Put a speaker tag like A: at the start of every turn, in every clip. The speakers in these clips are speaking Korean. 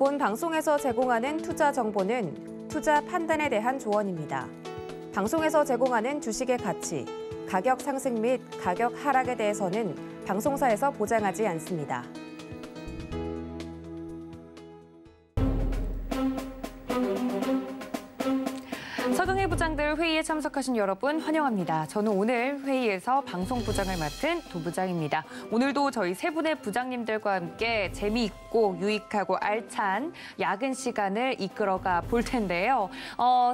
A: 본 방송에서 제공하는 투자 정보는 투자 판단에 대한 조언입니다. 방송에서 제공하는 주식의 가치, 가격 상승 및 가격 하락에 대해서는 방송사에서 보장하지 않습니다. 서경희 부장들 회의에 참석하신 여러분 환영합니다. 저는 오늘 회의에서 방송부장을 맡은 도부장입니다. 오늘도 저희 세 분의 부장님들과 함께 재미있고 유익하고 알찬 야근 시간을 이끌어가 볼 텐데요.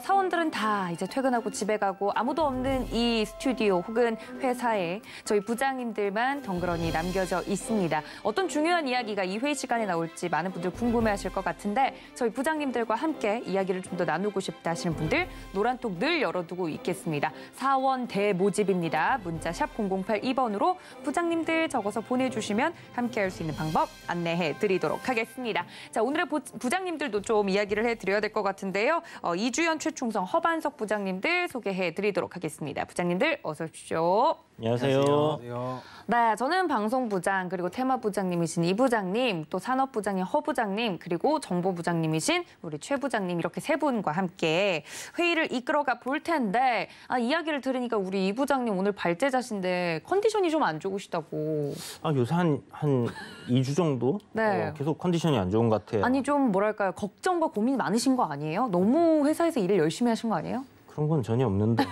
A: 사원들은 다 이제 퇴근하고 집에 가고 아무도 없는 이 스튜디오 혹은 회사에 저희 부장님들만 덩그러니 남겨져 있습니다. 어떤 중요한 이야기가 이 회의 시간에 나올지 많은 분들 궁금해하실 것 같은데 저희 부장님들과 함께 이야기를 좀 더 나누고 싶다 하시는 분들 노란톡 늘 열어두고 있겠습니다. 사원 대모집입니다. 문자 샵 0082번으로 부장님들 적어서 보내주시면 함께할 수 있는 방법 안내해 드리도록 하겠습니다. 자, 오늘의 부장님들도 좀 이야기를 해드려야 될 것 같은데요. 이주연, 최충성, 허반석 부장님들 소개해 드리도록 하겠습니다. 부장님들 어서 오십시오.
B: 안녕하세요.
C: 안녕하세요.
A: 네, 저는 방송부장 그리고 테마부장님이신 이 부장님, 또 산업부장님 허 부장님, 그리고 정보부장님이신 우리 최 부장님 이렇게 세 분과 함께 회의를 이끌어가 볼 텐데 이야기를 들으니까 우리 이 부장님 오늘 발제자신데 컨디션이 좀 안 좋으시다고.
B: 요새 한 2주 정도
A: 네.
B: 계속 컨디션이 안 좋은 것 같아요.
A: 아니 좀 뭐랄까요, 걱정과 고민이 많으신 거 아니에요? 너무 회사에서 일을 열심히 하신 거 아니에요?
B: 그런 건 전혀 없는데.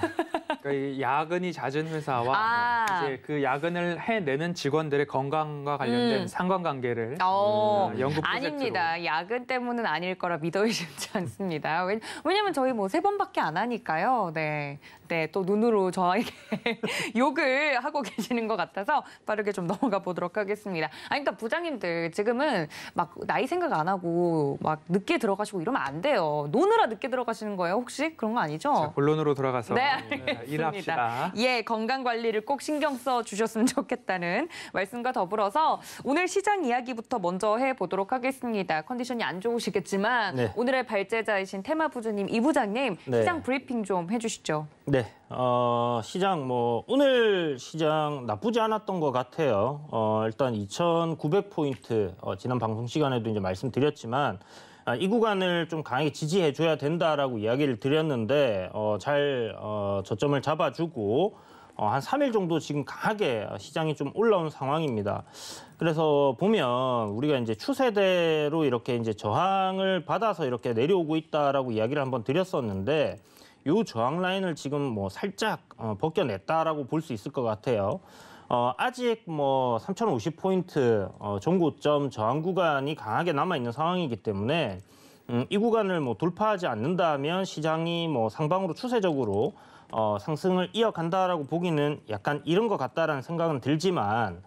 C: 그러니까 이 야근이 잦은 회사와 이제 그 야근을 해내는 직원들의 건강과 관련된 상관관계를 연구 프로젝트로.
A: 아닙니다. 야근 때문은 아닐 거라 믿어 싶지 않습니다. 왜냐면 저희 뭐 3번밖에 안 하니까요. 네, 또 눈으로 저에게 욕을 하고 계시는 것 같아서 빠르게 좀 넘어가 보도록 하겠습니다. 그러니까 부장님들 지금은 막 나이 생각 안 하고 막 늦게 들어가시고 이러면 안 돼요. 노느라 늦게 들어가시는 거예요? 혹시 그런 거 아니죠?
C: 자, 본론으로 돌아가서
A: 네, 알겠습니다.
C: 일합시다.
A: 예, 건강 관리를 꼭 신경 써 주셨으면 좋겠다는 말씀과 더불어서 오늘 시장 이야기부터 먼저 해보도록 하겠습니다. 컨디션이 안 좋으시겠지만
B: 네.
A: 오늘의 발제자이신 테마부주님 이 부장님
B: 네.
A: 시장 브리핑 좀 해주시죠.
B: 네, 시장 오늘 시장 나쁘지 않았던 것 같아요. 일단 2,900포인트 지난 방송 시간에도 이제 말씀드렸지만 이 구간을 좀 강하게 지지해줘야 된다라고 이야기를 드렸는데 잘 저점을 잡아주고 한 3일 정도 지금 강하게 시장이 좀 올라온 상황입니다. 그래서 보면 우리가 이제 추세대로 이렇게 이제 저항을 받아서 이렇게 내려오고 있다라고 이야기를 한번 드렸었는데 이 저항 라인을 지금 뭐 살짝 벗겨냈다라고 볼 수 있을 것 같아요. 아직 뭐 3,050포인트 종고점 저항 구간이 강하게 남아있는 상황이기 때문에 이 구간을 뭐 돌파하지 않는다면 시장이 뭐 상방으로 추세적으로 상승을 이어간다라고 보기는 약간 이른 것 같다라는 생각은 들지만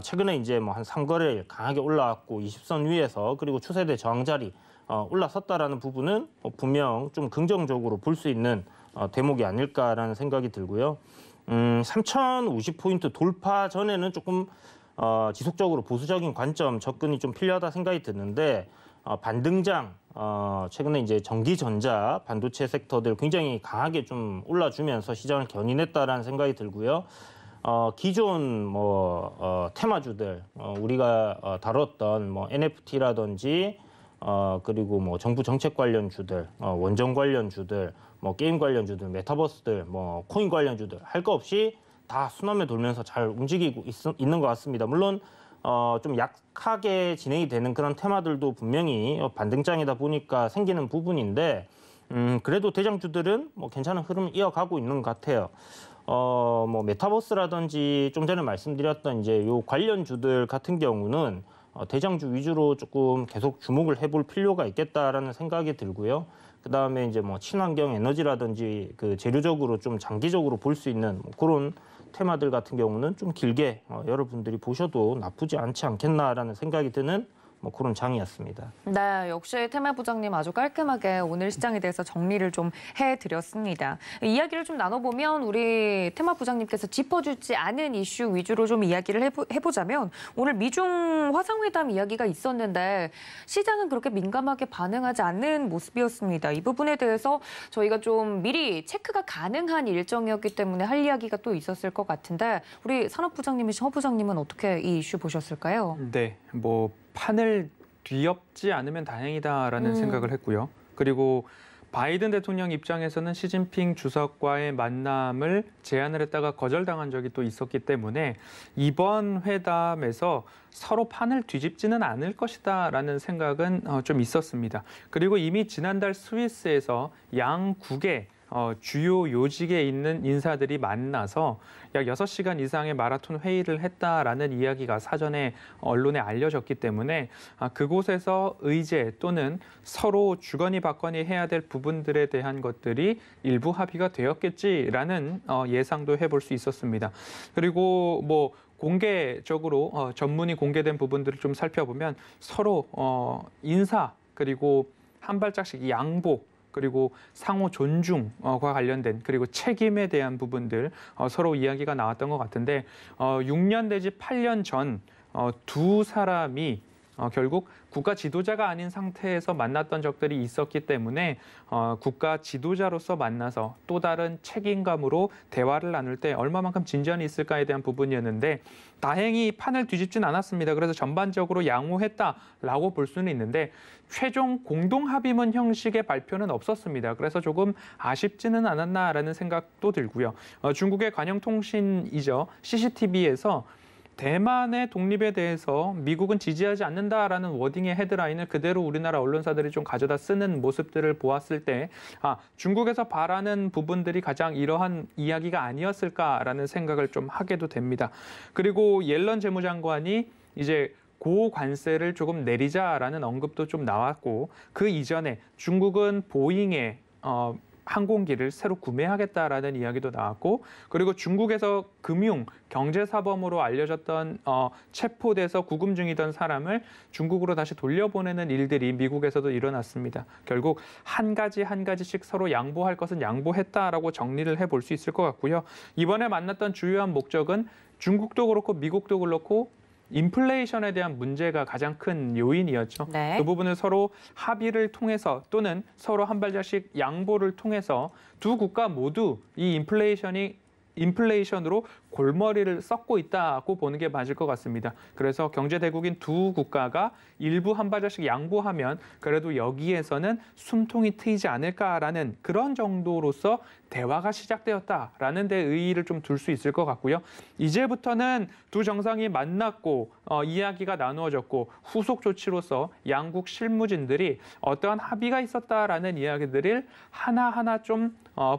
B: 최근에 이제 뭐 한 3거래일 강하게 올라왔고 20선 위에서 그리고 추세대 저항 자리 올라섰다라는 부분은 분명 좀 긍정적으로 볼 수 있는 대목이 아닐까라는 생각이 들고요. 3,050포인트 돌파 전에는 조금 지속적으로 보수적인 관점 접근이 좀 필요하다 생각이 드는데 반등장 최근에 이제 전기, 전자, 반도체 섹터들 굉장히 강하게 좀 올라주면서 시장을 견인했다라는 생각이 들고요. 기존 테마주들 우리가 다뤘던 뭐 NFT라든지 그리고 뭐 정부 정책 관련주들, 원전 관련주들, 뭐 게임 관련주들, 메타버스들, 뭐 코인 관련주들 할 거 없이 다 순환매 돌면서 잘 움직이고 있는 것 같습니다. 물론 좀 약하게 진행이 되는 그런 테마들도 분명히 반등장이다 보니까 생기는 부분인데 그래도 대장주들은 뭐 괜찮은 흐름 이어가고 있는 것 같아요. 뭐 메타버스라든지 좀 전에 말씀드렸던 이제 요 관련주들 같은 경우는 대장주 위주로 조금 계속 주목을 해볼 필요가 있겠다라는 생각이 들고요. 그다음에 이제 뭐 친환경 에너지라든지 그 재료적으로 좀 장기적으로 볼 수 있는 뭐 그런 테마들 같은 경우는 좀 길게 여러분들이 보셔도 나쁘지 않지 않겠나라는 생각이 드는 뭐 그런 장이었습니다.
A: 네, 역시 테마 부장님 아주 깔끔하게 오늘 시장에 대해서 정리를 좀 해드렸습니다. 이야기를 좀 나눠보면 우리 테마 부장님께서 짚어주지 않은 이슈 위주로 좀 이야기를 해보자면 오늘 미중 화상회담 이야기가 있었는데 시장은 그렇게 민감하게 반응하지 않는 모습이었습니다. 이 부분에 대해서 저희가 좀 미리 체크가 가능한 일정이었기 때문에 할 이야기가 또 있었을 것 같은데 우리 산업부장님이신 허 부장님은 어떻게 이 이슈 보셨을까요?
C: 네, 뭐 판을 뒤엎지 않으면 다행이다라는 생각을 했고요. 그리고 바이든 대통령 입장에서는 시진핑 주석과의 만남을 제안을 했다가 거절당한 적이 또 있었기 때문에 이번 회담에서 서로 판을 뒤집지는 않을 것이다라는 생각은 좀 있었습니다. 그리고 이미 지난달 스위스에서 양국의 주요 요직에 있는 인사들이 만나서 약 6시간 이상의 마라톤 회의를 했다라는 이야기가 사전에 언론에 알려졌기 때문에 그곳에서 의제 또는 서로 주거니 받거니 해야 될 부분들에 대한 것들이 일부 합의가 되었겠지라는 예상도 해볼 수 있었습니다. 그리고 뭐 공개적으로 전문이 공개된 부분들을 좀 살펴보면 서로 인사 그리고 한 발짝씩 양보 그리고 상호 존중과 관련된 그리고 책임에 대한 부분들 서로 이야기가 나왔던 것 같은데 6년 내지 8년 전 두 사람이 결국 국가 지도자가 아닌 상태에서 만났던 적들이 있었기 때문에 국가 지도자로서 만나서 또 다른 책임감으로 대화를 나눌 때 얼마만큼 진전이 있을까에 대한 부분이었는데 다행히 판을 뒤집진 않았습니다. 그래서 전반적으로 양호했다라고 볼 수는 있는데 최종 공동 합의문 형식의 발표는 없었습니다. 그래서 조금 아쉽지는 않았나라는 생각도 들고요. 중국의 관영통신이죠. CCTV에서 대만의 독립에 대해서 미국은 지지하지 않는다라는 워딩의 헤드라인을 그대로 우리나라 언론사들이 좀 가져다 쓰는 모습들을 보았을 때 중국에서 바라는 부분들이 가장 이러한 이야기가 아니었을까라는 생각을 좀 하게도 됩니다. 그리고 옐런 재무장관이 이제 고관세를 조금 내리자라는 언급도 좀 나왔고 그 이전에 중국은 보잉의 항공기를 새로 구매하겠다라는 이야기도 나왔고 그리고 중국에서 금융, 경제사범으로 알려졌던 체포돼서 구금 중이던 사람을 중국으로 다시 돌려보내는 일들이 미국에서도 일어났습니다. 결국 한 가지씩 서로 양보할 것은 양보했다라고 정리를 해볼 수 있을 것 같고요. 이번에 만났던 주요한 목적은 중국도 그렇고 미국도 그렇고 인플레이션에 대한 문제가 가장 큰 요인이었죠.
A: 네.
C: 그 부분을 서로 합의를 통해서 또는 서로 한 발자씩 양보를 통해서 두 국가 모두 이 인플레이션으로 골머리를 썩고 있다고 보는 게 맞을 것 같습니다. 그래서 경제 대국인 두 국가가 일부 한 발자씩 양보하면 그래도 여기에서는 숨통이 트이지 않을까라는 그런 정도로서 대화가 시작되었다라는 데 의의를 좀 둘 수 있을 것 같고요. 이제부터는 두 정상이 만났고 이야기가 나누어졌고 후속 조치로서 양국 실무진들이 어떠한 합의가 있었다라는 이야기들을 하나하나 좀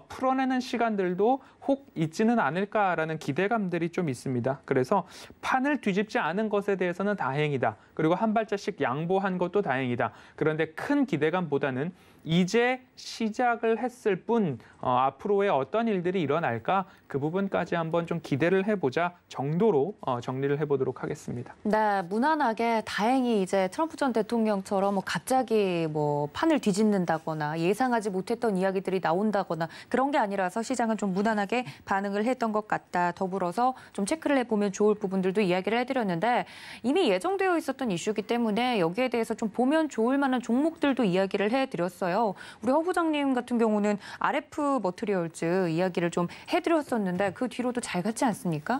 C: 풀어내는 시간들도 혹 있지는 않을까라는 기대감들이 좀 있습니다. 그래서 판을 뒤집지 않은 것에 대해서는 다행이다. 그리고 한 발자씩 양보한 것도 다행이다. 그런데 큰 기대감보다는 이제 시작을 했을 뿐 앞으로의 어떤 일들이 일어날까 그 부분까지 한번 좀 기대를 해보자 정도로 정리를 해보도록 하겠습니다.
A: 네, 무난하게 다행히 이제 트럼프 전 대통령처럼 갑자기 판을 뒤집는다거나 예상하지 못했던 이야기들이 나온다거나 그런 게 아니라서 시장은 좀 무난하게 반응을 했던 것 같다. 더불어서 좀 체크를 해보면 좋을 부분들도 이야기를 해드렸는데 이미 예정되어 있었던 이슈이기 때문에 여기에 대해서 좀 보면 좋을 만한 종목들도 이야기를 해드렸어요. 우리 허 부장님 같은 경우는 RF 머티리얼즈 이야기를 좀 해드렸었는데 그 뒤로도 잘 갔지 않습니까?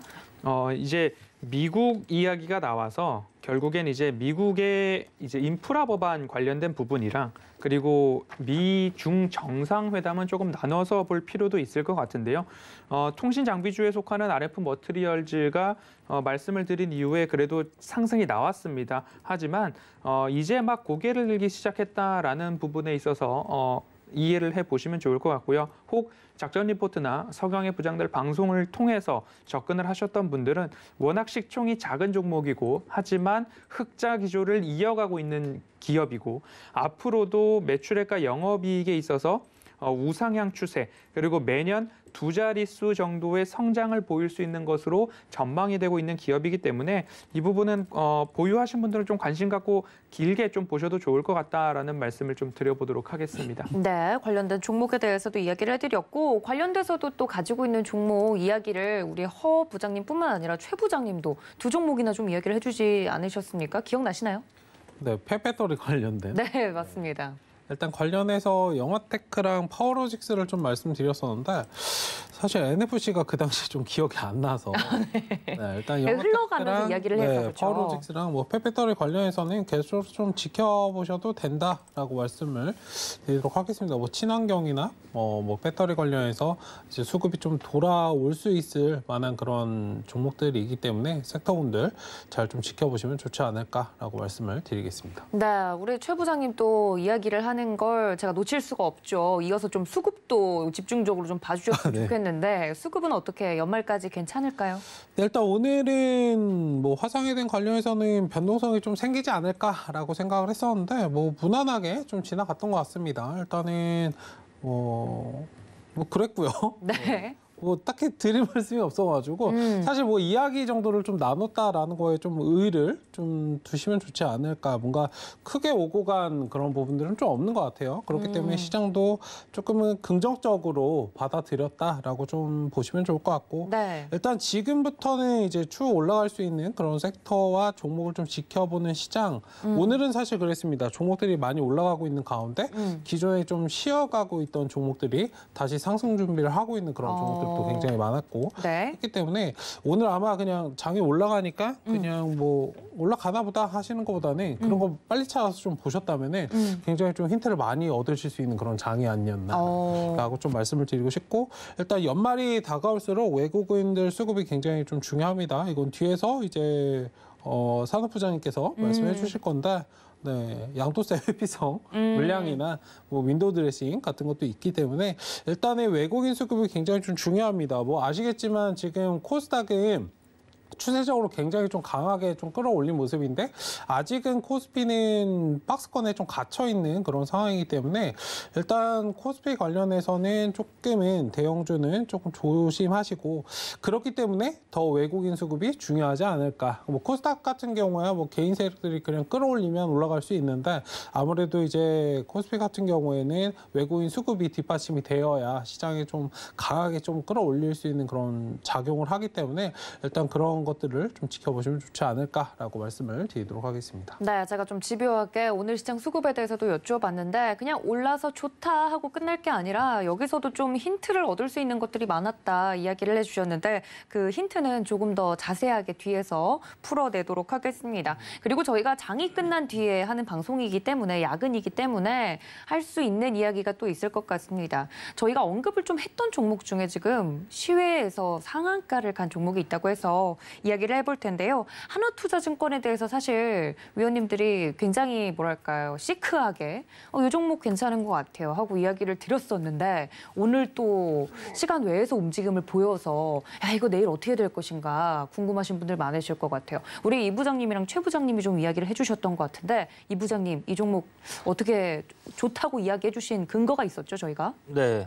C: 이제 미국 이야기가 나와서 결국엔 이제 미국의 이제 인프라 법안 관련된 부분이랑 그리고 미중 정상회담은 조금 나눠서 볼 필요도 있을 것 같은데요. 통신 장비주에 속하는 RF 머티리얼즈가 말씀을 드린 이후에 그래도 상승이 나왔습니다. 하지만 이제 막 고개를 들기 시작했다라는 부분에 있어서 이해를 해보시면 좋을 것 같고요. 혹 작전 리포트나 서경의 부장들 방송을 통해서 접근을 하셨던 분들은 워낙 시총이 작은 종목이고 하지만 흑자 기조를 이어가고 있는 기업이고 앞으로도 매출액과 영업이익에 있어서 우상향 추세 그리고 매년 2자릿수 정도의 성장을 보일 수 있는 것으로 전망이 되고 있는 기업이기 때문에 이 부분은 보유하신 분들은 좀 관심 갖고 길게 좀 보셔도 좋을 것 같다라는 말씀을 좀 드려보도록 하겠습니다.
A: 네, 관련된 종목에 대해서도 이야기를 해드렸고 관련돼서도 또 가지고 있는 종목 이야기를 우리 허 부장님뿐만 아니라 최 부장님도 두 종목이나 좀 이야기를 해주지 않으셨습니까? 기억나시나요?
D: 네, 폐배터리 관련된.
A: 네, 맞습니다.
D: 일단 관련해서 영화테크랑 파워로직스를 좀 말씀드렸었는데 사실 NFC가 그 당시 좀 기억이 안 나서 네, 일단
A: 흘러가면서 이야기를 해서 그렇죠.
D: 파워로직스랑 뭐 페페터리 관련해서는 계속 좀 지켜보셔도 된다라고 말씀을 드리도록 하겠습니다. 뭐 친환경이나 뭐 배터리 관련해서 이제 수급이 좀 돌아올 수 있을 만한 그런 종목들이기 때문에 섹터분들 잘 좀 지켜보시면 좋지 않을까라고 말씀을 드리겠습니다.
A: 네, 우리 최 부장님 또 이야기를 하는 걸 제가 놓칠 수가 없죠. 이어서 좀 수급도 집중적으로 좀 봐주셨으면
D: 네.
A: 좋겠는데 수급은 어떻게 연말까지 괜찮을까요?
D: 네, 일단 오늘은 뭐 화상회된 관련해서는 변동성이 좀 생기지 않을까라고 생각을 했었는데 뭐 무난하게 좀 지나갔던 것 같습니다. 일단은 뭐 그랬고요.
A: 네.
D: 뭐 딱히 드릴 말씀이 없어가지고 사실 뭐 이야기 정도를 좀 나눴다라는 거에 좀 의의를 좀 두시면 좋지 않을까. 뭔가 크게 오고 간 그런 부분들은 좀 없는 것 같아요. 그렇기 때문에 시장도 조금은 긍정적으로 받아들였다라고 좀 보시면 좋을 것 같고
A: 네.
D: 일단 지금부터는 이제 추후 올라갈 수 있는 그런 섹터와 종목을 좀 지켜보는 시장. 오늘은 사실 그랬습니다. 종목들이 많이 올라가고 있는 가운데 기존에 좀 쉬어가고 있던 종목들이 다시 상승 준비를 하고 있는 그런 종목들도 굉장히 많았고
A: 네.
D: 했기 때문에 오늘 아마 그냥 장이 올라가니까 그냥 뭐 올라가나 보다 하시는 것보다는 그런 거 빨리 찾아서 좀 보셨다면은 굉장히 좀 힌트를 많이 얻으실 수 있는 그런 장이 아니었나라고 좀 말씀을 드리고 싶고 일단 연말이 다가올수록 외국인들 수급이 굉장히 좀 중요합니다. 이건 뒤에서 이제 산업부장님께서 말씀해 주실 건데 네, 양도세 회피성 물량이나 뭐 윈도우 드레싱 같은 것도 있기 때문에 일단은 외국인 수급이 굉장히 좀 중요합니다. 뭐 아시겠지만 지금 코스닥은 추세적으로 굉장히 좀 강하게 좀 끌어올린 모습인데 아직은 코스피는 박스권에 좀 갇혀 있는 그런 상황이기 때문에 일단 코스피 관련해서는 조금은 대형주는 조금 조심하시고 그렇기 때문에 더 외국인 수급이 중요하지 않을까. 뭐 코스닥 같은 경우야 뭐 개인 세력들이 그냥 끌어올리면 올라갈 수 있는데 아무래도 이제 코스피 같은 경우에는 외국인 수급이 뒷받침이 되어야 시장에 좀 강하게 좀 끌어올릴 수 있는 그런 작용을 하기 때문에 일단 그런 것들을 좀 지켜보시면 좋지 않을까라고 말씀을 드리도록 하겠습니다.
A: 네, 제가 좀 집요하게 오늘 시장 수급에 대해서도 여쭤봤는데 그냥 올라서 좋다 하고 끝날 게 아니라 여기서도 좀 힌트를 얻을 수 있는 것들이 많았다 이야기를 해주셨는데 그 힌트는 조금 더 자세하게 뒤에서 풀어내도록 하겠습니다. 그리고 저희가 장이 끝난 뒤에 하는 방송이기 때문에 야근이기 때문에 할 수 있는 이야기가 또 있을 것 같습니다. 저희가 언급을 좀 했던 종목 중에 지금 시외에서 상한가를 간 종목이 있다고 해서 이야기를 해볼 텐데요. 한화투자증권에 대해서 사실 위원님들이 굉장히 뭐랄까요 시크하게 이 종목 괜찮은 것 같아요 하고 이야기를 드렸었는데 오늘 또 시간 외에서 움직임을 보여서 야 이거 내일 어떻게 될 것인가 궁금하신 분들 많으실 것 같아요. 우리 이 부장님이랑 최 부장님이 좀 이야기를 해주셨던 것 같은데 이 부장님 이 종목 어떻게 좋다고 이야기해 주신 근거가 있었죠 저희가?
B: 네,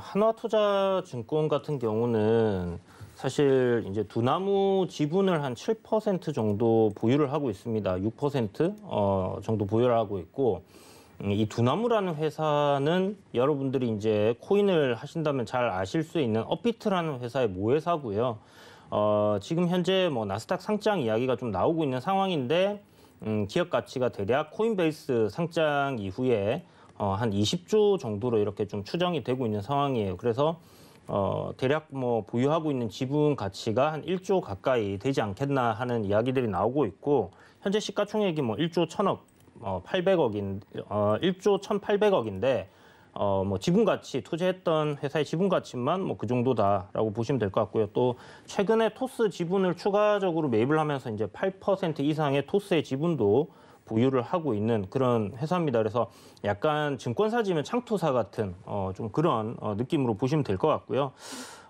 B: 한화투자증권 같은 경우는 사실 이제 두나무 지분을 한 7% 정도 보유를 하고 있습니다. 6% 정도 보유를 하고 있고 이 두나무라는 회사는 여러분들이 이제 코인을 하신다면 잘 아실 수 있는 업비트라는 회사의 모회사고요. 지금 현재 뭐 나스닥 상장 이야기가 좀 나오고 있는 상황인데 기업 가치가 대략 코인베이스 상장 이후에 한 20조 정도로 이렇게 좀 추정이 되고 있는 상황이에요. 그래서 대략 뭐 보유하고 있는 지분 가치가 한 1조 가까이 되지 않겠나 하는 이야기들이 나오고 있고 현재 시가총액이 뭐 1조 1,000억 1조 1,800억인데 뭐 지분 가치 투자했던 회사의 지분 가치만 뭐 그 정도다라고 보시면 될 것 같고요. 또 최근에 토스 지분을 추가적으로 매입을 하면서 이제 8% 이상의 토스의 지분도 보유를 하고 있는 그런 회사입니다. 그래서 약간 증권사지면 창투사 같은 좀 그런 느낌으로 보시면 될 것 같고요.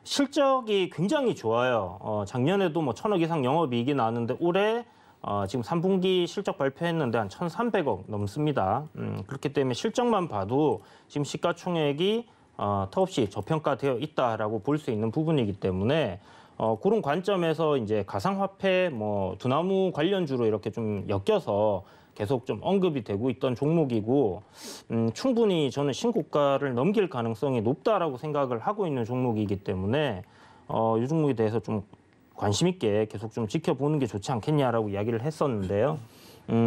B: 실적이 굉장히 좋아요. 작년에도 뭐 1,000억 이상 영업이익이 나왔는데 올해 지금 3분기 실적 발표했는데 한 1,300억 넘습니다. 그렇기 때문에 실적만 봐도 지금 시가총액이 턱없이 저평가되어 있다라고 볼 수 있는 부분이기 때문에 그런 관점에서 이제 가상화폐, 뭐 두나무 관련주로 이렇게 좀 엮여서 계속 좀 언급이 되고 있던 종목이고 충분히 저는 신고가를 넘길 가능성이 높다라고 생각을 하고 있는 종목이기 때문에 이 종목에 대해서 좀 관심 있게 계속 좀 지켜보는 게 좋지 않겠냐라고 이야기를 했었는데요.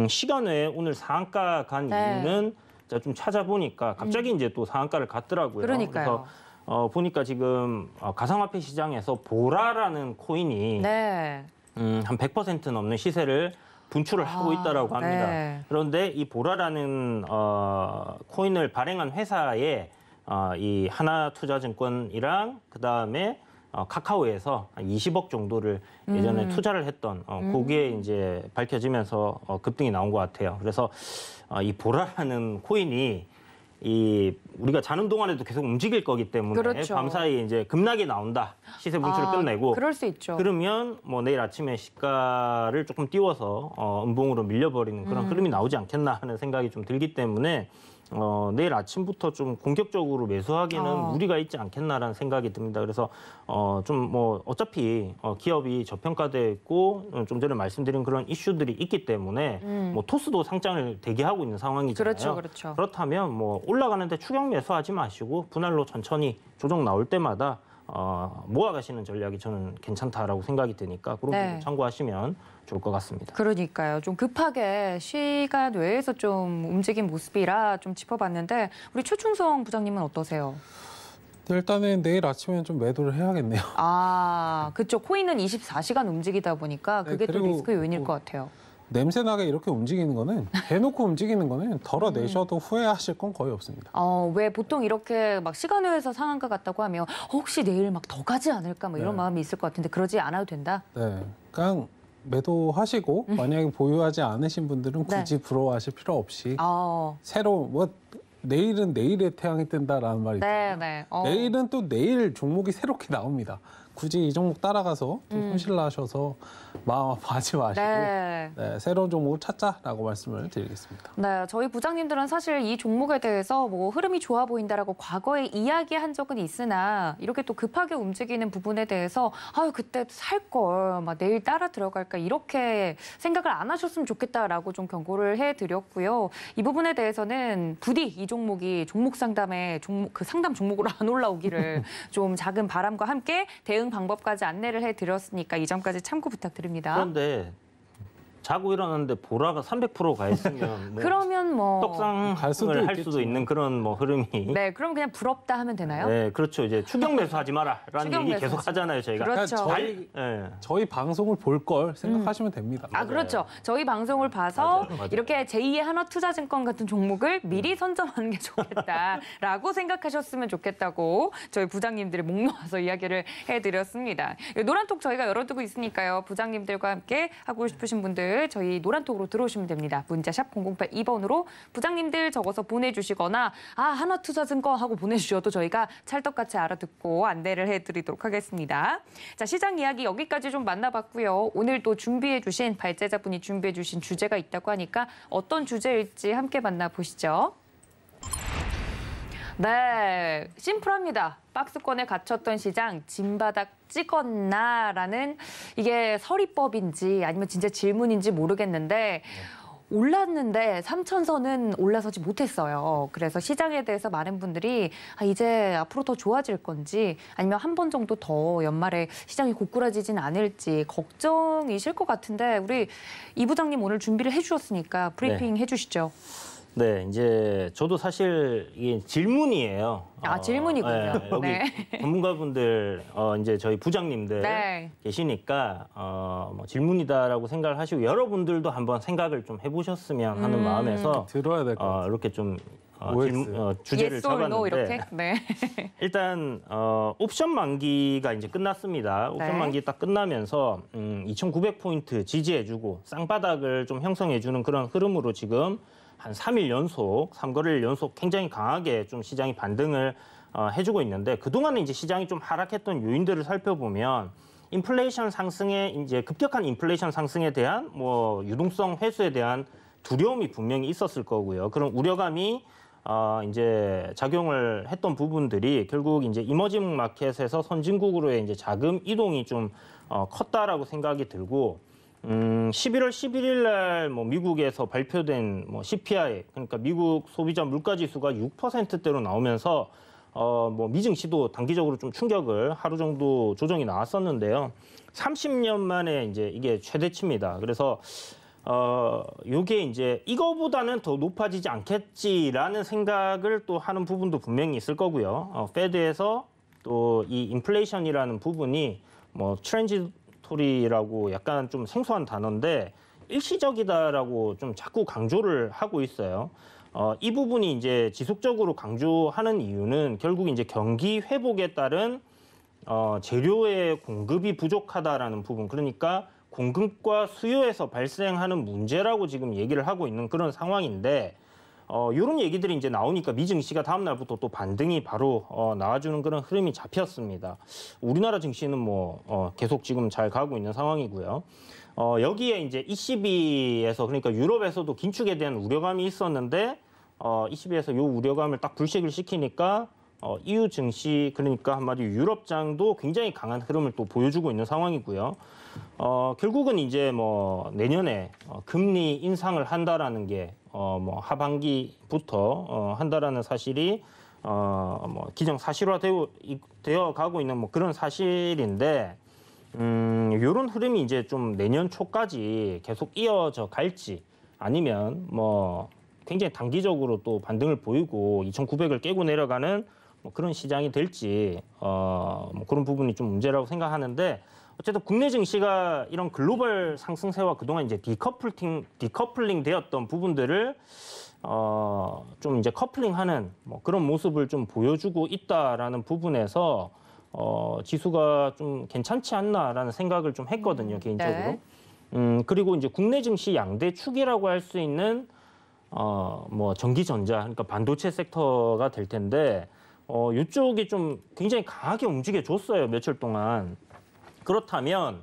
B: 시간 외에 오늘 상한가 간 이유는 제가 좀 찾아보니까 갑자기 이제 또 상한가를 갔더라고요.
A: 그러니까요.
B: 그래서 보니까 지금 가상화폐 시장에서 보라라는 코인이
A: 네.
B: 한 100% 넘는 시세를 분출을 하고 있다라고 합니다.
A: 네.
B: 그런데 이 보라라는 코인을 발행한 회사에 이 하나투자증권이랑 그다음에 카카오에서 한 20억 정도를 예전에 투자를 했던 그게 이제 밝혀지면서 급등이 나온 것 같아요. 그래서 이 보라라는 코인이 우리가 자는 동안에도 계속 움직일 거기 때문에
A: 그렇죠.
B: 밤사이에 이제 급락이 나온다. 시세 분출을 끝내고
A: 그럴 수 있죠.
B: 그러면 뭐 내일 아침에 시가를 조금 띄워서 음봉으로 밀려버리는 그런 흐름이 나오지 않겠나 하는 생각이 좀 들기 때문에 내일 아침부터 좀 공격적으로 매수하기는 무리가 있지 않겠나라는 생각이 듭니다. 그래서 좀 뭐 어차피 기업이 저평가돼 있고 좀 전에 말씀드린 그런 이슈들이 있기 때문에 뭐 토스도 상장을 대기하고 있는 상황이잖아요.
A: 그렇죠, 그렇죠.
B: 그렇다면 뭐 올라가는데 추격 매수하지 마시고 분할로 천천히 조정 나올 때마다 모아가시는 전략이 저는 괜찮다라고 생각이 드니까 그런 부분 참고하시면 좋을 것 같습니다.
A: 그러니까요. 좀 급하게 시간 외에서 좀 움직인 모습이라 좀 짚어봤는데 우리 최충성 부장님은 어떠세요?
D: 일단은 내일 아침에는 좀 매도를 해야겠네요.
A: 그쵸. 코인은 24시간 움직이다 보니까 그게 또
D: 그리고
A: 리스크 요인일 것 같아요.
D: 냄새나게 이렇게 움직이는 거는 대놓고 움직이는 거는 덜어내셔도 후회하실 건 거의 없습니다.
A: 왜 보통 이렇게 막 시간 외에서 상한가 같다고 하면 혹시 내일 막 더 가지 않을까 뭐 이런 마음이 있을 것 같은데 그러지 않아도 된다?
D: 네, 그냥 매도하시고 만약에 보유하지 않으신 분들은 굳이 부러워하실 필요 없이 새로 내일은 내일의 태양이 뜬다라는 말이 있잖아요. 내일은 또 내일 종목이 새롭게 나옵니다. 굳이 이 종목 따라가서 좀 손실 나셔서 마음 아파하지 마시고 새로운 종목을 찾자라고 말씀을 드리겠습니다.
A: 네, 저희 부장님들은 사실 이 종목에 대해서 뭐 흐름이 좋아 보인다라고 과거에 이야기한 적은 있으나 이렇게 또 급하게 움직이는 부분에 대해서 그때 살 걸, 막 내일 따라 들어갈까 이렇게 생각을 안 하셨으면 좋겠다라고 좀 경고를 해드렸고요. 이 부분에 대해서는 부디 이 종목이 종목 상담에 그 상담 종목으로 안 올라오기를 좀 작은 바람과 함께 대응 방법까지 안내를 해드렸으니까 이 점까지 참고 부탁드립니다.
B: 그런데 자고 일어났는데 보라가 300%가 있으면
A: 그러면 뭐
B: 떡상을 할 수도 있는 그런 뭐 흐름이.
A: 네, 그럼 그냥 부럽다 하면 되나요?
B: 네, 그렇죠. 이제 추격 매수하지 마라라는 얘기 계속 하잖아요, 저희가.
A: 그렇죠.
D: 저희 방송을 볼 걸 생각하시면 됩니다.
A: 그렇죠. 저희 방송을 봐서
B: 맞아요.
A: 이렇게 제2의 하나투자증권 같은 종목을 미리 선점하는 게 좋겠다라고 생각하셨으면 좋겠다고 저희 부장님들이 목 놓아서 이야기를 해드렸습니다. 노란톡 저희가 열어두고 있으니까요. 부장님들과 함께 하고 싶으신 분들 저희 노란톡으로 들어오시면 됩니다. 문자샵 0082번으로 부장님들 적어서 보내주시거나 하나투자증권 하고 보내주셔도 저희가 찰떡같이 알아듣고 안내를 해드리도록 하겠습니다. 자, 시장 이야기 여기까지 좀 만나봤고요. 오늘 또 준비해주신 발제자분이 준비해주신 주제가 있다고 하니까 어떤 주제일지 함께 만나보시죠. 네, 심플합니다. 박스권에 갇혔던 시장 진바닥 찍었나라는 이게 서리법인지 아니면 진짜 질문인지 모르겠는데 올랐는데 3,000선은 올라서지 못했어요. 그래서 시장에 대해서 많은 분들이 이제 앞으로 더 좋아질 건지 아니면 한 번 정도 더 연말에 시장이 고꾸라지진 않을지 걱정이실 것 같은데 우리 이 부장님 오늘 준비를 해주셨으니까 브리핑 해주시죠.
B: 네, 이제 저도 사실 이게 질문이에요.
A: 질문이군요.
B: 여기 전문가분들, 이제 저희 부장님들 계시니까 뭐 질문이다라고 생각을 하시고 여러분들도 한번 생각을 좀 해보셨으면 하는 마음에서
D: 들어야 될 것 같아요.
B: 이렇게 좀 주제를 잡았는데
A: 이렇게?
B: 일단 옵션 만기가 이제 끝났습니다. 옵션 만기 딱 끝나면서 2,900포인트 지지해주고 쌍바닥을 좀 형성해주는 그런 흐름으로 지금 한 3일 연속, 3거래일 연속 굉장히 강하게 좀 시장이 반등을 해주고 있는데 그동안은 이제 시장이 좀 하락했던 요인들을 살펴보면 인플레이션 상승에 이제 급격한 인플레이션 상승에 대한 뭐 유동성 회수에 대한 두려움이 분명히 있었을 거고요. 그런 우려감이 이제 작용을 했던 부분들이 결국 이제 이머징 마켓에서 선진국으로의 이제 자금 이동이 좀 컸다라고 생각이 들고 11월 11일 날 뭐 미국에서 발표된 뭐 CPI 그러니까 미국 소비자 물가 지수가 6%대로 나오면서 뭐 미증시도 단기적으로 좀 충격을 하루 정도 조정이 나왔었는데요. 30년 만에 이제 이게 최대치입니다. 그래서 요게 이제 이거보다는 더 높아지지 않겠지라는 생각을 또 하는 부분도 분명히 있을 거고요. 페드에서 또 이 인플레이션이라는 부분이 뭐 트랜지토리라고 약간 좀 생소한 단어인데 일시적이다라고 좀 자꾸 강조를 하고 있어요. 이 부분이 이제 지속적으로 강조하는 이유는 결국 이제 경기 회복에 따른 재료의 공급이 부족하다라는 부분, 그러니까 공급과 수요에서 발생하는 문제라고 지금 얘기를 하고 있는 그런 상황인데, 이런 얘기들이 이제 나오니까 미증시가 다음 날부터 또 반등이 바로 나와주는 그런 흐름이 잡혔습니다. 우리나라 증시는 뭐 계속 지금 잘 가고 있는 상황이고요. 여기에 이제 ECB에서, 그러니까 유럽에서도 긴축에 대한 우려감이 있었는데 ECB에서 이 우려감을 딱 불식을 시키니까 EU 증시, 그러니까 한마디로 유럽장도 굉장히 강한 흐름을 또 보여주고 있는 상황이고요. 결국은 이제 뭐 내년에 금리 인상을 한다라는 게 뭐 하반기부터 한다라는 사실이 뭐 기정사실화되어 가고 있는 뭐 그런 사실인데, 이런 흐름이 이제 좀 내년 초까지 계속 이어져 갈지, 아니면 뭐 굉장히 단기적으로 또 반등을 보이고 2,900을 깨고 내려가는 뭐 그런 시장이 될지, 뭐 그런 부분이 좀 문제라고 생각하는데, 어쨌든 국내 증시가 이런 글로벌 상승세와 그동안 이제 디커플링 되었던 부분들을 좀 이제 커플링하는 뭐 그런 모습을 좀 보여주고 있다라는 부분에서 지수가 좀 괜찮지 않나라는 생각을 좀 했거든요, 개인적으로.
A: 네.
B: 그리고 이제 국내 증시 양대 축이라고 할 수 있는 뭐 전기전자, 그러니까 반도체 섹터가 될 텐데, 이쪽이 좀 굉장히 강하게 움직여줬어요, 며칠 동안. 그렇다면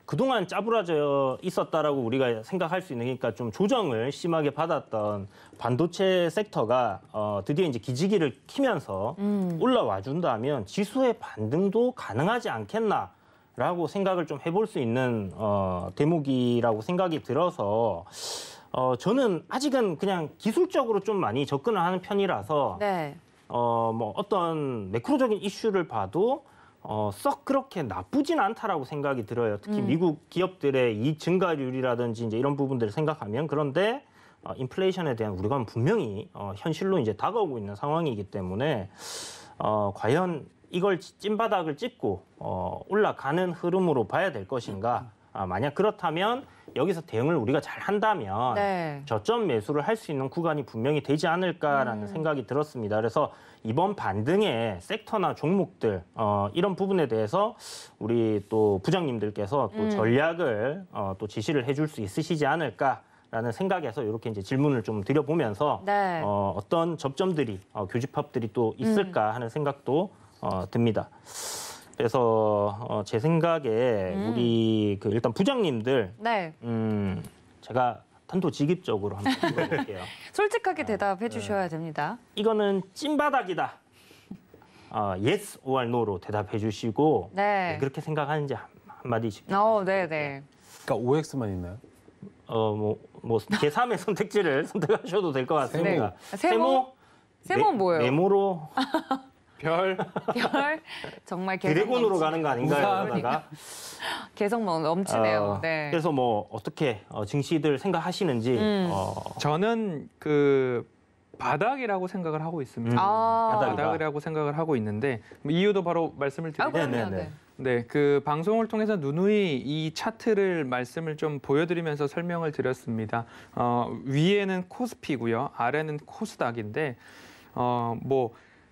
B: 그동안 짜부라져 있었다라고 우리가 생각할 수 있는, 그러니까 좀 조정을 심하게 받았던 반도체 섹터가 드디어 이제 기지기를 키면서 올라와 준다면 지수의 반등도 가능하지 않겠나라고 생각을 좀 해볼 수 있는 대목이라고 생각이 들어서, 저는 아직은 그냥 기술적으로 좀 많이 접근을 하는 편이라서
A: 네.
B: 뭐 어떤 매크로적인 이슈를 봐도 썩 그렇게 나쁘진 않다라고 생각이 들어요. 특히 미국 기업들의 이익 증가율이라든지 이제 이런 부분들을 생각하면. 그런데 인플레이션에 대한 우려감은 분명히 현실로 이제 다가오고 있는 상황이기 때문에 과연 이걸 찐바닥을 짚고 올라가는 흐름으로 봐야 될 것인가. 만약 그렇다면 여기서 대응을 우리가 잘 한다면
A: 네.
B: 저점 매수를 할 수 있는 구간이 분명히 되지 않을까라는 생각이 들었습니다. 그래서 이번 반등의 섹터나 종목들 이런 부분에 대해서 우리 또 부장님들께서 또 전략을 또 지시를 해줄 수 있으시지 않을까라는 생각에서 이렇게 이제 질문을 좀 드려보면서
A: 네.
B: 어떤 접점들이 교집합들이 또 있을까 하는 생각도 듭니다. 그래서 제 생각에 우리 그 일단 부장님들
A: 네.
B: 제가 단도직입적으로 한번 물어볼게요.
A: 솔직하게 대답해 주셔야 됩니다.
B: 이거는 찐바닥이다. yes or no로 대답해 주시고
A: 네.
B: 왜 그렇게 생각하는지 한마디씩.
A: 네, 네.
D: 그러니까 OX만 있나요?
B: 뭐 제3의 선택지를 선택하셔도 될 것 같습니다.
A: 네. 세모 뭐예요?
B: 네모로
C: 별.
A: 별 정말 개성
B: 드래곤으로
A: 넘치-
B: 가는 거 아닌가요? 그러다가?
A: 개성 넘치네요. 네.
B: 그래서 뭐 어떻게 증시들 생각하시는지
C: 저는 그 바닥이라고 생각을 하고 있습니다.
B: 바닥이다.
C: 바닥이라고 생각을 하고 있는데 뭐 이유도 바로 말씀을 드릴게요.
A: 그럼요.
B: 네네네.
A: 네.
C: 네, 그 방송을 통해서 누누이 이 차트를 말씀을 좀 보여드리면서 설명을 드렸습니다. 위에는 코스피고요, 아래는 코스닥인데 뭐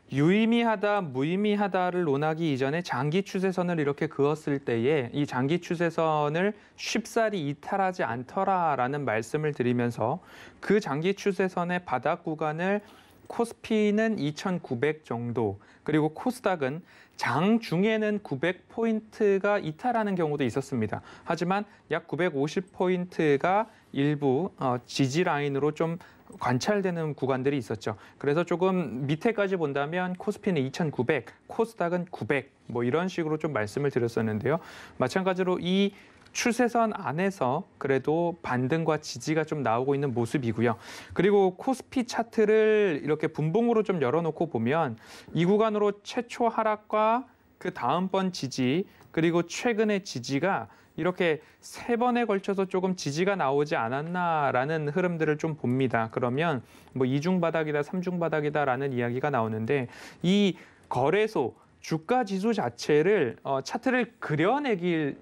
C: 유의미하다, 무의미하다를 논하기 이전에 장기 추세선을 이렇게 그었을 때에 이 장기 추세선을 쉽사리 이탈하지 않더라라는 말씀을 드리면서 그 장기 추세선의 바닥 구간을 코스피는 2,900 정도, 그리고 코스닥은 장중에는 900포인트가 이탈하는 경우도 있었습니다. 하지만 약 950포인트가 일부 지지 라인으로 좀 관찰되는 구간들이 있었죠. 그래서 조금 밑에까지 본다면 코스피는 2,900, 코스닥은 900, 뭐 이런 식으로 좀 말씀을 드렸었는데요. 마찬가지로 이 추세선 안에서 그래도 반등과 지지가 좀 나오고 있는 모습이고요. 그리고 코스피 차트를 이렇게 분봉으로 좀 열어놓고 보면 이 구간으로 최초 하락과 그 다음번 지지, 그리고 최근의 지지가 이렇게 세 번에 걸쳐서 조금 지지가 나오지 않았나라는 흐름들을 좀 봅니다. 그러면 뭐 이중 바닥이다, 삼중 바닥이다라는 이야기가 나오는데 이 거래소 주가 지수 자체를 차트를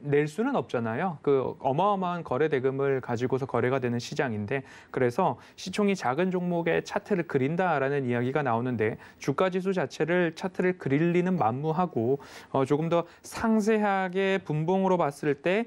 C: 낼 수는 없잖아요. 그 어마어마한 거래 대금을 가지고서 거래가 되는 시장인데 그래서 시총이 작은 종목의 차트를 그린다라는 이야기가 나오는데 주가 지수 자체를 차트를 그릴 리는 만무하고 조금 더 상세하게 분봉으로 봤을 때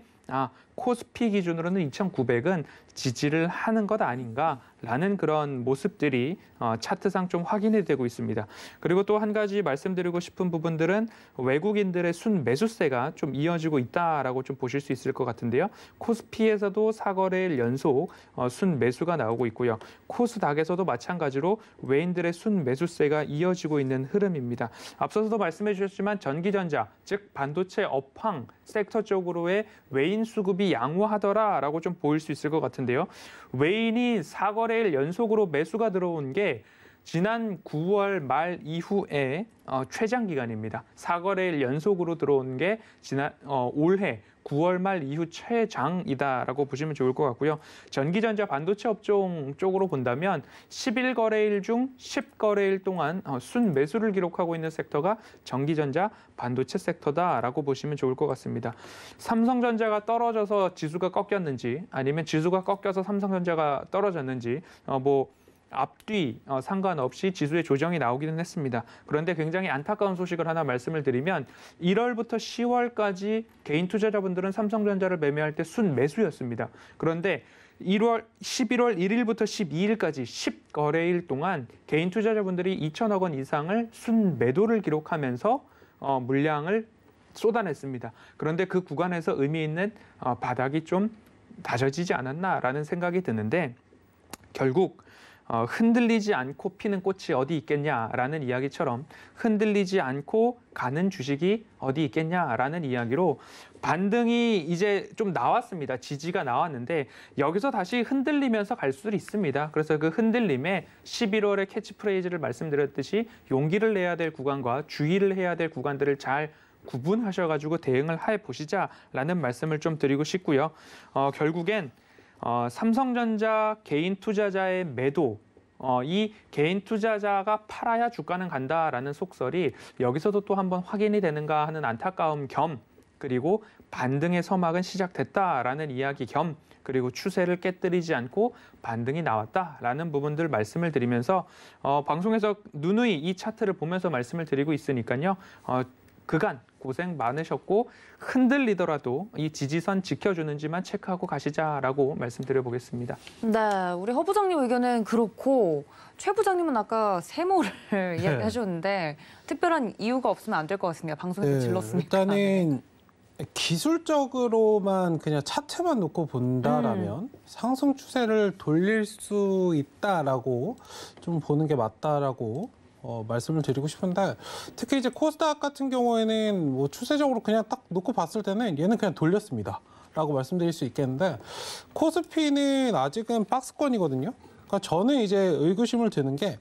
C: 코스피 기준으로는 2,900은 지지를 하는 것 아닌가라는 그런 모습들이 차트상 좀 확인이 되고 있습니다. 그리고 또 한 가지 말씀드리고 싶은 부분들은 외국인들의 순매수세가 좀 이어지고 있다라고 좀 보실 수 있을 것 같은데요. 코스피에서도 4거래일 연속 순매수가 나오고 있고요. 코스닥에서도 마찬가지로 외인들의 순매수세가 이어지고 있는 흐름입니다. 앞서서도 말씀해 주셨지만 전기전자, 즉 반도체 업황 섹터 쪽으로의 외인 수급이 양호하더라라고 좀 보일 수 있을 것 같은데요. 외인이 4거래일 연속으로 매수가 들어온 게 지난 9월 말 이후에 최장 기간입니다. 4거래일 연속으로 들어온 게 올해 9월 말 이후 최장이다라고 보시면 좋을 것 같고요. 전기전자 반도체 업종 쪽으로 본다면 11거래일 중 10거래일 동안 순매수를 기록하고 있는 섹터가 전기전자 반도체 섹터다라고 보시면 좋을 것 같습니다. 삼성전자가 떨어져서 지수가 꺾였는지 아니면 지수가 꺾여서 삼성전자가 떨어졌는지 앞뒤 상관없이 지수의 조정이 나오기는 했습니다. 그런데 굉장히 안타까운 소식을 하나 말씀을 드리면 1월부터 10월까지 개인 투자자분들은 삼성전자를 매매할 때 순매수였습니다. 그런데 11월 1일부터 12일까지 10거래일 동안 개인 투자자분들이 2천억 원 이상을 순매도를 기록하면서 물량을 쏟아냈습니다. 그런데 그 구간에서 의미 있는 바닥이 좀 다져지지 않았나라는 생각이 드는데 결국 흔들리지 않고 피는 꽃이 어디 있겠냐라는 이야기처럼 흔들리지 않고 가는 주식이 어디 있겠냐라는 이야기로 반등이 이제 좀 나왔습니다. 지지가 나왔는데 여기서 다시 흔들리면서 갈 수도 있습니다. 그래서 그 흔들림에 11월에 캐치프레이즈를 말씀드렸듯이 용기를 내야 될 구간과 주의를 해야 될 구간들을 잘 구분하셔가지고 대응을 해보시자라는 말씀을 좀 드리고 싶고요. 결국엔 삼성전자 개인 투자자의 매도, 이 개인 투자자가 팔아야 주가는 간다라는 속설이 여기서도 또 한번 확인이 되는가 하는 안타까움 겸 그리고 반등의 서막은 시작됐다라는 이야기 겸 그리고 추세를 깨뜨리지 않고 반등이 나왔다라는 부분들 말씀을 드리면서 방송에서 누누이 이 차트를 보면서 말씀을 드리고 있으니까요. 그간 고생 많으셨고 흔들리더라도 이 지지선 지켜주는지만 체크하고 가시자라고 말씀드려보겠습니다.
A: 네, 우리 허 부장님 의견은 그렇고 최 부장님은 아까 세모를 이야기하셨는데 특별한 이유가 없으면 안 될 것 같습니다. 방송에서 질렀으니까.
D: 일단은 기술적으로만 그냥 차트만 놓고 본다라면 상승 추세를 돌릴 수 있다라고 좀 보는 게 맞다라고 말씀을 드리고 싶은데 특히 이제 코스닥 같은 경우에는 뭐 추세적으로 그냥 딱 놓고 봤을 때는 얘는 그냥 돌렸습니다 라고 말씀드릴 수 있겠는데 코스피는 아직은 박스권이거든요. 그러니까 저는 이제 의구심을 드는 게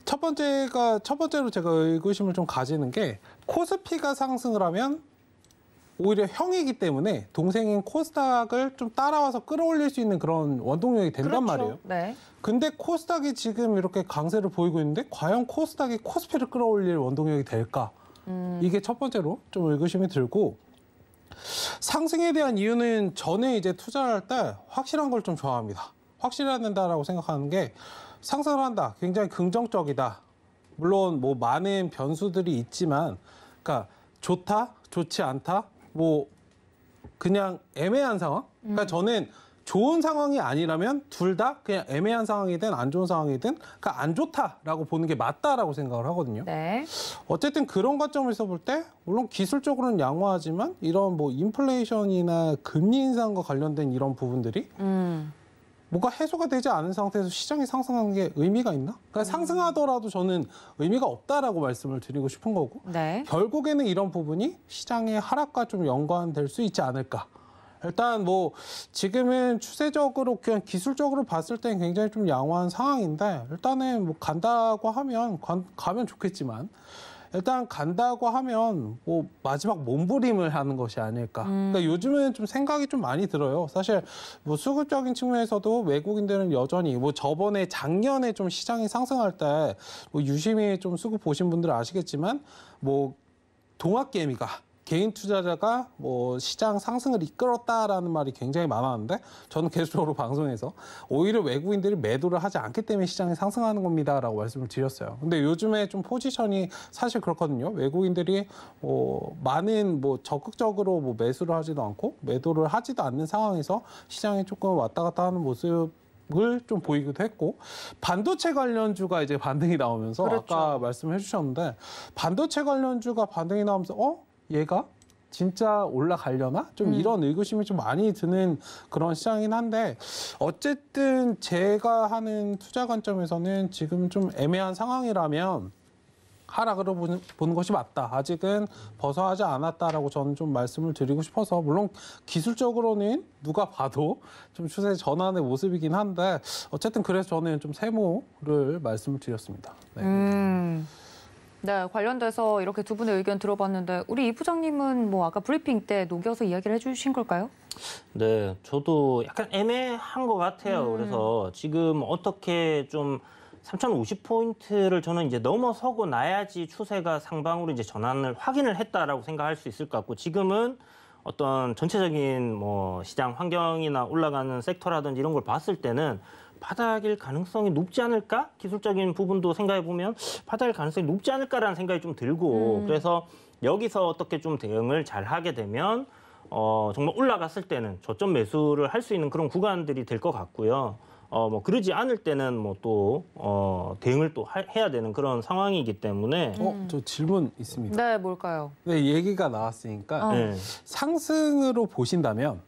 D: 첫 번째로 제가 의구심을 좀 가지는 게 코스피가 상승을 하면 오히려 형이기 때문에 동생인 코스닥을 좀 따라와서 끌어올릴 수 있는 그런 원동력이 된단 말이에요.
A: 네.
D: 근데 코스닥이 지금 이렇게 강세를 보이고 있는데 과연 코스닥이 코스피를 끌어올릴 원동력이 될까? 이게 첫 번째로 좀 의구심이 들고 상승에 대한 이유는 저는 이제 투자를 할 때 확실한 걸 좀 좋아합니다. 확실해야 된다라고 생각하는 게 상승을 한다. 굉장히 긍정적이다. 물론 뭐 많은 변수들이 있지만 그러니까 좋다, 좋지 않다. 뭐 그냥 애매한 상황? 그러니까 저는 좋은 상황이 아니라면 둘 다 그냥 애매한 상황이든 안 좋은 상황이든 그러니까 안 좋다라고 보는 게 맞다라고 생각을 하거든요.
A: 네.
D: 어쨌든 그런 관점에서 볼 때 물론 기술적으로는 양호하지만 이런 뭐 인플레이션이나 금리 인상과 관련된 이런 부분들이 뭔가 해소가 되지 않은 상태에서 시장이 상승하는 게 의미가 있나? 그러니까 상승하더라도 저는 의미가 없다라고 말씀을 드리고 싶은 거고
A: 네.
D: 결국에는 이런 부분이 시장의 하락과 좀 연관될 수 있지 않을까. 일단 뭐 지금은 추세적으로 그냥 기술적으로 봤을 때는 굉장히 좀 양호한 상황인데 일단은 뭐 간다고 하면 가면 좋겠지만 일단 간다고 하면 뭐 마지막 몸부림을 하는 것이 아닐까. 그러니까 요즘은 좀 생각이 좀 많이 들어요. 사실 뭐 수급적인 측면에서도 외국인들은 여전히 뭐 저번에 작년에 좀 시장이 상승할 때 뭐 유심히 좀 수급 보신 분들은 아시겠지만 뭐 동학개미가 개인 투자자가 뭐 시장 상승을 이끌었다라는 말이 굉장히 많았는데 저는 계속적으로 방송에서 오히려 외국인들이 매도를 하지 않기 때문에 시장이 상승하는 겁니다라고 말씀을 드렸어요. 근데 요즘에 좀 포지션이 사실 그렇거든요. 외국인들이 많은 적극적으로 매수를 하지도 않고 매도를 하지도 않는 상황에서 시장이 조금 왔다 갔다 하는 모습 을 좀 보이기도 했고 반도체 관련주가 이제 반등이 나오면서
A: 그렇죠.
D: 아까 말씀해 주셨는데 반도체 관련주가 반등이 나오면서 얘가 진짜 올라가려나? 좀 이런 의구심이 좀 많이 드는 그런 시장이긴 한데 어쨌든 제가 하는 투자 관점에서는 지금 좀 애매한 상황이라면 하락으로 보는 것이 맞다. 아직은 벗어나지 않았다라고 저는 좀 말씀을 드리고 싶어서 물론 기술적으로는 누가 봐도 좀 추세 전환의 모습이긴 한데 어쨌든 그래서 저는 좀 세모를 말씀을 드렸습니다. 네.
A: 네, 관련돼서 이렇게 두 분의 의견 들어봤는데 우리 이 부장님은 뭐 아까 브리핑 때 녹여서 이야기를 해주신 걸까요?
B: 네, 저도 약간 애매한 것 같아요. 그래서 지금 어떻게 좀 3,050포인트를 저는 이제 넘어서고 나야지 추세가 상방으로 이제 전환을 확인을 했다라고 생각할 수 있을 것 같고 지금은 어떤 전체적인 시장 환경이나 올라가는 섹터라든지 이런 걸 봤을 때는 바닥일 가능성이 높지 않을까? 기술적인 부분도 생각해 보면 바닥일 가능성이 높지 않을까라는 생각이 좀 들고 그래서 여기서 어떻게 좀 대응을 잘 하게 되면 정말 올라갔을 때는 저점 매수를 할 수 있는 그런 구간들이 될 것 같고요. 그러지 않을 때는 또 대응을 또 해야 되는 그런 상황이기 때문에
D: 저 질문 있습니다.
A: 네, 뭘까요?
D: 네, 얘기가 나왔으니까
B: 네.
D: 상승으로 보신다면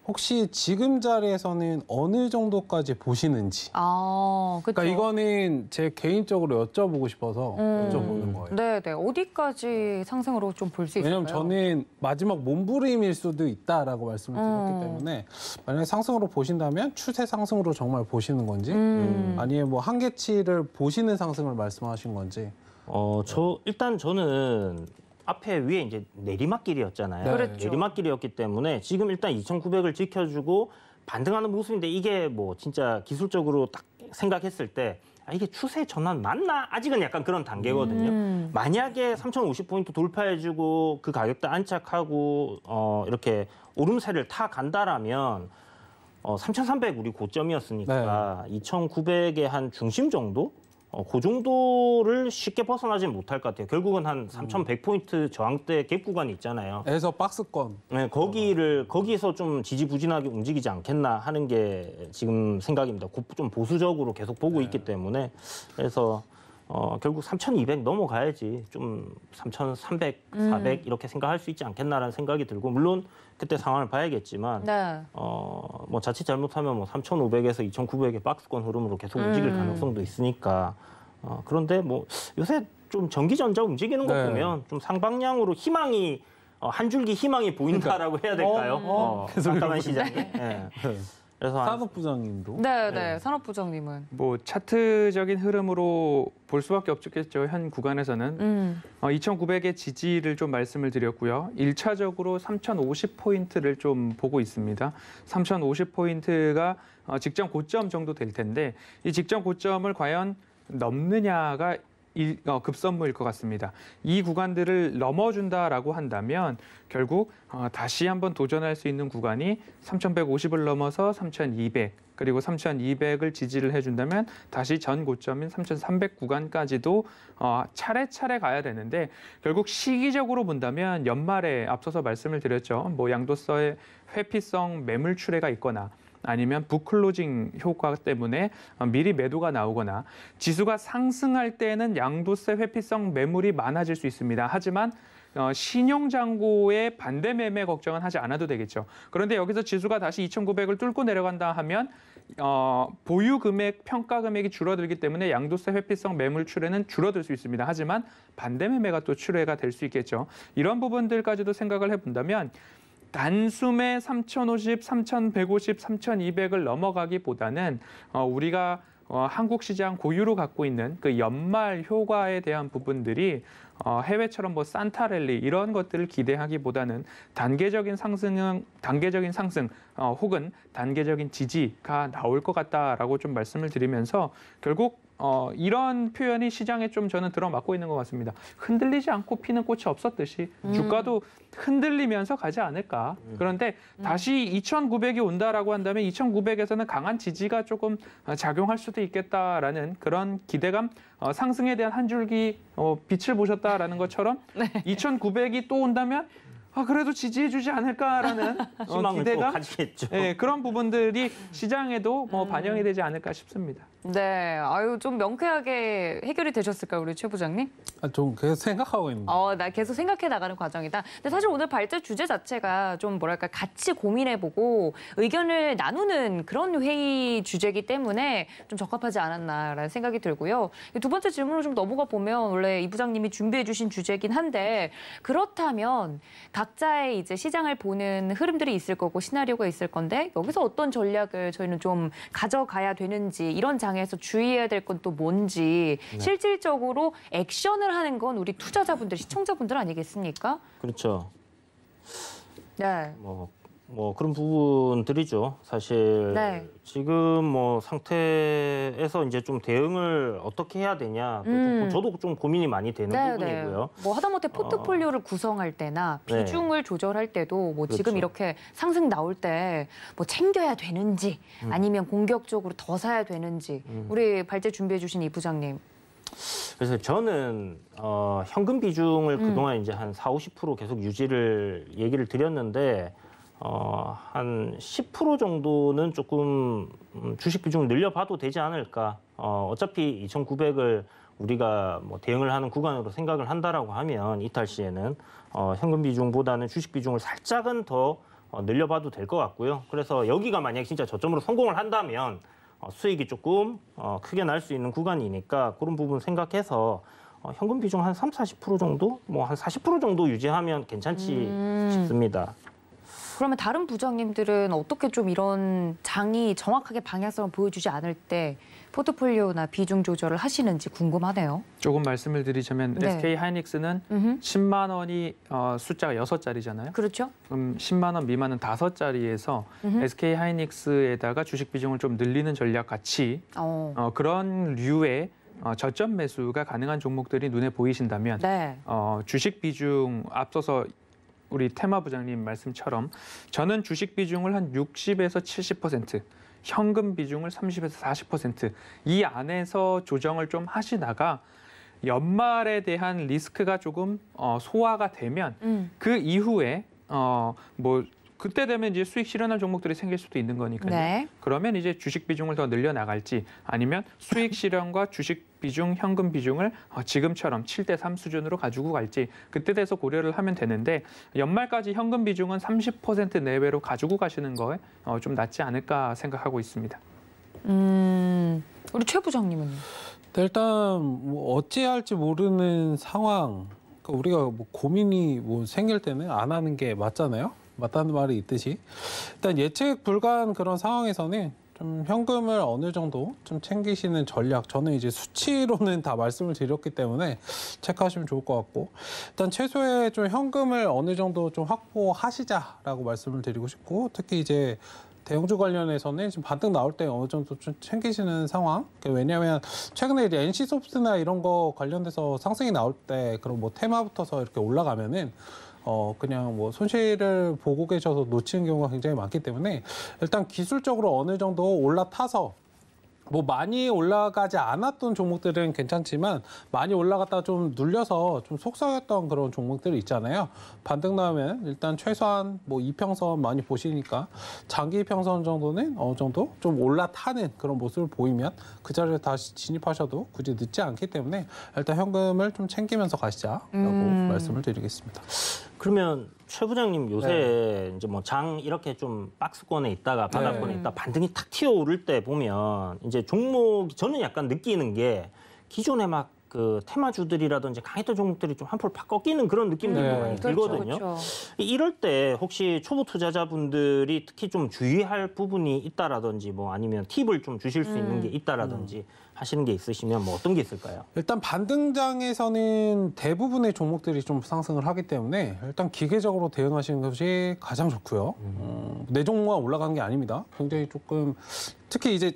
D: 혹시 지금 자리에서는 어느 정도까지 보시는지.
A: 그렇죠.
D: 그러니까 이거는 제 개인적으로 여쭤보고 싶어서 여쭤보는 거예요.
A: 네, 네. 어디까지 상승으로 좀 볼 수 있을까요?
D: 왜냐면 저는 마지막 몸부림일 수도 있다라고 말씀을 드렸기 때문에 만약에 상승으로 보신다면 추세 상승으로 정말 보시는 건지 아니면 한계치를 보시는 상승을 말씀하신 건지.
B: 일단 저는 앞에 위에 이제 내리막길이었잖아요.
D: 네.
A: 그렇죠.
B: 내리막길이었기 때문에 지금 일단 2,900을 지켜주고 반등하는 모습인데 이게 진짜 기술적으로 딱 생각했을 때 이게 추세 전환 맞나? 아직은 약간 그런 단계거든요. 만약에 3,050포인트 돌파해주고 그 가격대 안착하고 이렇게 오름세를 타 간다라면 3,300 우리 고점이었으니까 2,900의 한 중심 정도? 그 정도를 쉽게 벗어나지는 못할 것 같아요. 결국은 한 3,100포인트 저항대 갭 구간이 있잖아요.
D: 에서 박스권.
B: 네, 거기서 좀 지지부진하게 움직이지 않겠나 하는 게 지금 생각입니다. 좀 보수적으로 계속 보고 있기 때문에 그래서 결국 3,200 넘어가야지 좀 3,300, 400 이렇게 생각할 수 있지 않겠나라는 생각이 들고 물론 그때 상황을 봐야겠지만
A: 네.
B: 자칫 잘못하면 3,500에서 2,900의 박스권 흐름으로 계속 움직일 가능성도 있으니까 그런데 요새 좀 전기전자 움직이는 거 보면 좀 상방향으로 희망이 한 줄기 희망이 보인다라고 해야 될까요? 깜깜한 시장에. 네. 그래서
D: 산업부장님도.
A: 네, 네. 산업부장님은.
C: 차트적인 흐름으로 볼 수밖에 없겠죠. 현 구간에서는. 2,900의 지지를 좀 말씀을 드렸고요. 1차적으로 3,050포인트를 좀 보고 있습니다. 3,050포인트가 직전 고점 정도 될 텐데 이 직전 고점을 과연 넘느냐가 급선무일 것 같습니다. 이 구간들을 넘어준다라고 한다면 결국 다시 한번 도전할 수 있는 구간이 3,150을 넘어서 3,200 그리고 3,200을 지지를 해준다면 다시 전 고점인 3,300 구간까지도 차례차례 가야 되는데 결국 시기적으로 본다면 연말에 앞서서 말씀을 드렸죠. 양도세의 회피성 매물 출회가 있거나 아니면 북클로징 효과 때문에 미리 매도가 나오거나 지수가 상승할 때는 양도세 회피성 매물이 많아질 수 있습니다. 하지만 신용장고의 반대 매매 걱정은 하지 않아도 되겠죠. 그런데 여기서 지수가 다시 2,900을 뚫고 내려간다 하면 보유 금액, 평가 금액이 줄어들기 때문에 양도세 회피성 매물 출회는 줄어들 수 있습니다. 하지만 반대 매매가 또 출회가 될 수 있겠죠. 이런 부분들까지도 생각을 해본다면 단숨에 3,050, 3,150, 3,200을 넘어가기보다는 우리가 한국 시장 고유로 갖고 있는 그 연말 효과에 대한 부분들이 해외처럼 산타랠리 이런 것들을 기대하기보다는 단계적인 상승 혹은 단계적인 지지가 나올 것 같다라고 좀 말씀을 드리면서 결국 이런 표현이 시장에 좀 저는 들어맞고 있는 것 같습니다. 흔들리지 않고 피는 꽃이 없었듯이 주가도 흔들리면서 가지 않을까. 그런데 다시 2,900이 온다라고 한다면 2,900에서는 강한 지지가 조금 작용할 수도 있겠다라는 그런 기대감, 상승에 대한 한 줄기 빛을 보셨다라는 것처럼 2,900이 또 온다면 그래도 지지해주지 않을까라는
B: 희망을 또
C: 기대감,
B: 가지겠죠.
C: 네, 그런 부분들이 시장에도 반영이 되지 않을까 싶습니다.
A: 네, 아유 좀 명쾌하게 해결이 되셨을까요, 우리 최 부장님?
D: 좀 계속 생각하고 있는.
A: 나 계속 생각해 나가는 과정이다. 근데 사실 오늘 발제 주제 자체가 좀 뭐랄까 같이 고민해보고 의견을 나누는 그런 회의 주제이기 때문에 좀 적합하지 않았나라는 생각이 들고요. 두 번째 질문으로 좀 넘어가 보면 원래 이 부장님이 준비해주신 주제이긴 한데 그렇다면 각자의 이제 시장을 보는 흐름들이 있을 거고 시나리오가 있을 건데 여기서 어떤 전략을 저희는 좀 가져가야 되는지 이런 장에서 주의해야 될 건 또 뭔지 실질적으로 액션을 하는 건 우리 투자자분들, 시청자분들 아니겠습니까?
B: 그렇죠.
A: 네.
B: 뭐 그런 부분들이죠. 사실
A: 네.
B: 지금 뭐 상태에서 이제 좀 대응을 어떻게 해야 되냐. 저도 좀 고민이 많이 되는 부분이고요.
A: 뭐 하다못해 포트폴리오를 구성할 때나
B: 네.
A: 비중을 조절할 때도 뭐 지금
B: 그렇죠.
A: 이렇게 상승 나올 때 뭐 챙겨야 되는지 아니면 공격적으로 더 사야 되는지 우리 발제 준비해 주신 이 부장님.
B: 그래서 저는 현금 비중을 그동안 이제 한 40~50% 계속 유지를 얘기를 드렸는데 한 10% 정도는 조금 주식 비중을 늘려봐도 되지 않을까. 어차피 2,900을 우리가 뭐 대응을 하는 구간으로 생각을 한다라고 하면 이탈 시에는 현금 비중보다는 주식 비중을 살짝은 더 늘려봐도 될 것 같고요. 그래서 여기가 만약 진짜 저점으로 성공을 한다면 수익이 조금 크게 날 수 있는 구간이니까 그런 부분 생각해서 현금 비중 한 30~40% 정도, 뭐 한 40% 정도 유지하면 괜찮지 싶습니다.
A: 그러면 다른 부장님들은 어떻게 좀 이런 장이 정확하게 방향성을 보여주지 않을 때 포트폴리오나 비중 조절을 하시는지 궁금하네요.
C: 조금 말씀을 드리자면
A: 네.
C: SK 하이닉스는 10만 원이 숫자가 6자리잖아요.
A: 그렇죠?
C: 그럼 10만 원 미만은 5자리에서 SK 하이닉스에다가 주식 비중을 좀 늘리는 전략 같이 그런 류의 저점 매수가 가능한 종목들이 눈에 보이신다면
A: 네.
C: 주식 비중 앞서서 우리 테마 부장님 말씀처럼 저는 주식 비중을 한 60에서 70%, 현금 비중을 30에서 40% 이 안에서 조정을 좀 하시다가 연말에 대한 리스크가 조금 소화가 되면 그 이후에 뭐 그때 되면 이제 수익 실현할 종목들이 생길 수도 있는 거니까요.
A: 네.
C: 그러면 이제 주식 비중을 더 늘려나갈지 아니면 수익 실현과 주식 비중, 현금 비중을 지금처럼 7대3 수준으로 가지고 갈지 그때 돼서 고려를 하면 되는데 연말까지 현금 비중은 30% 내외로 가지고 가시는 거에 좀 낫지 않을까 생각하고 있습니다.
A: 우리 최 부장님은요?
D: 일단 뭐 어찌할지 모르는 상황, 그러니까 우리가 뭐 고민이 뭐 생길 때는 안 하는 게 맞잖아요. 맞다는 말이 있듯이 일단 예측 불가한 그런 상황에서는 좀 현금을 어느 정도 좀 챙기시는 전략, 저는 이제 수치로는 다 말씀을 드렸기 때문에 체크하시면 좋을 것 같고 일단 최소의 좀 현금을 어느 정도 좀 확보하시자라고 말씀을 드리고 싶고 특히 이제 대형주 관련해서는 지금 반등 나올 때 어느 정도 좀 챙기시는 상황. 왜냐하면 최근에 이제 NC소프트나 이런 거 관련돼서 상승이 나올 때 그런 뭐 테마부터서 이렇게 올라가면은 그냥 뭐 손실을 보고 계셔서 놓치는 경우가 굉장히 많기 때문에 일단 기술적으로 어느 정도 올라타서 뭐 많이 올라가지 않았던 종목들은 괜찮지만 많이 올라갔다가 좀 눌려서 좀 속상했던 그런 종목들이 있잖아요. 반등 나오면 일단 최소한 뭐 이평선 많이 보시니까 장기 이평선 정도는 어느 정도 좀 올라타는 그런 모습을 보이면 그 자리에 다시 진입하셔도 굳이 늦지 않기 때문에 일단 현금을 좀 챙기면서 가시자라고 말씀을 드리겠습니다.
B: 그러면 최 부장님 요새 이제 뭐 장 이렇게 좀 박스권에 있다가 바닥권에 있다 반등이 탁 튀어오를 때 보면 이제 종목이 저는 약간 느끼는 게 기존에 막 그 테마주들이라든지 강했던 종목들이 좀 한풀 팍 꺾이는 그런 느낌들도 많이 들거든요.
A: 그렇죠.
B: 이럴 때 혹시 초보 투자자분들이 특히 좀 주의할 부분이 있다라든지 뭐 아니면 팁을 좀 주실 수 있는 게 있다라든지 하시는 게 있으시면 뭐 어떤 게 있을까요?
D: 일단 반등장에서는 대부분의 종목들이 좀 상승을 하기 때문에 일단 기계적으로 대응하시는 것이 가장 좋고요. 내 종목만 올라가는 게 아닙니다. 굉장히 조금 특히 이제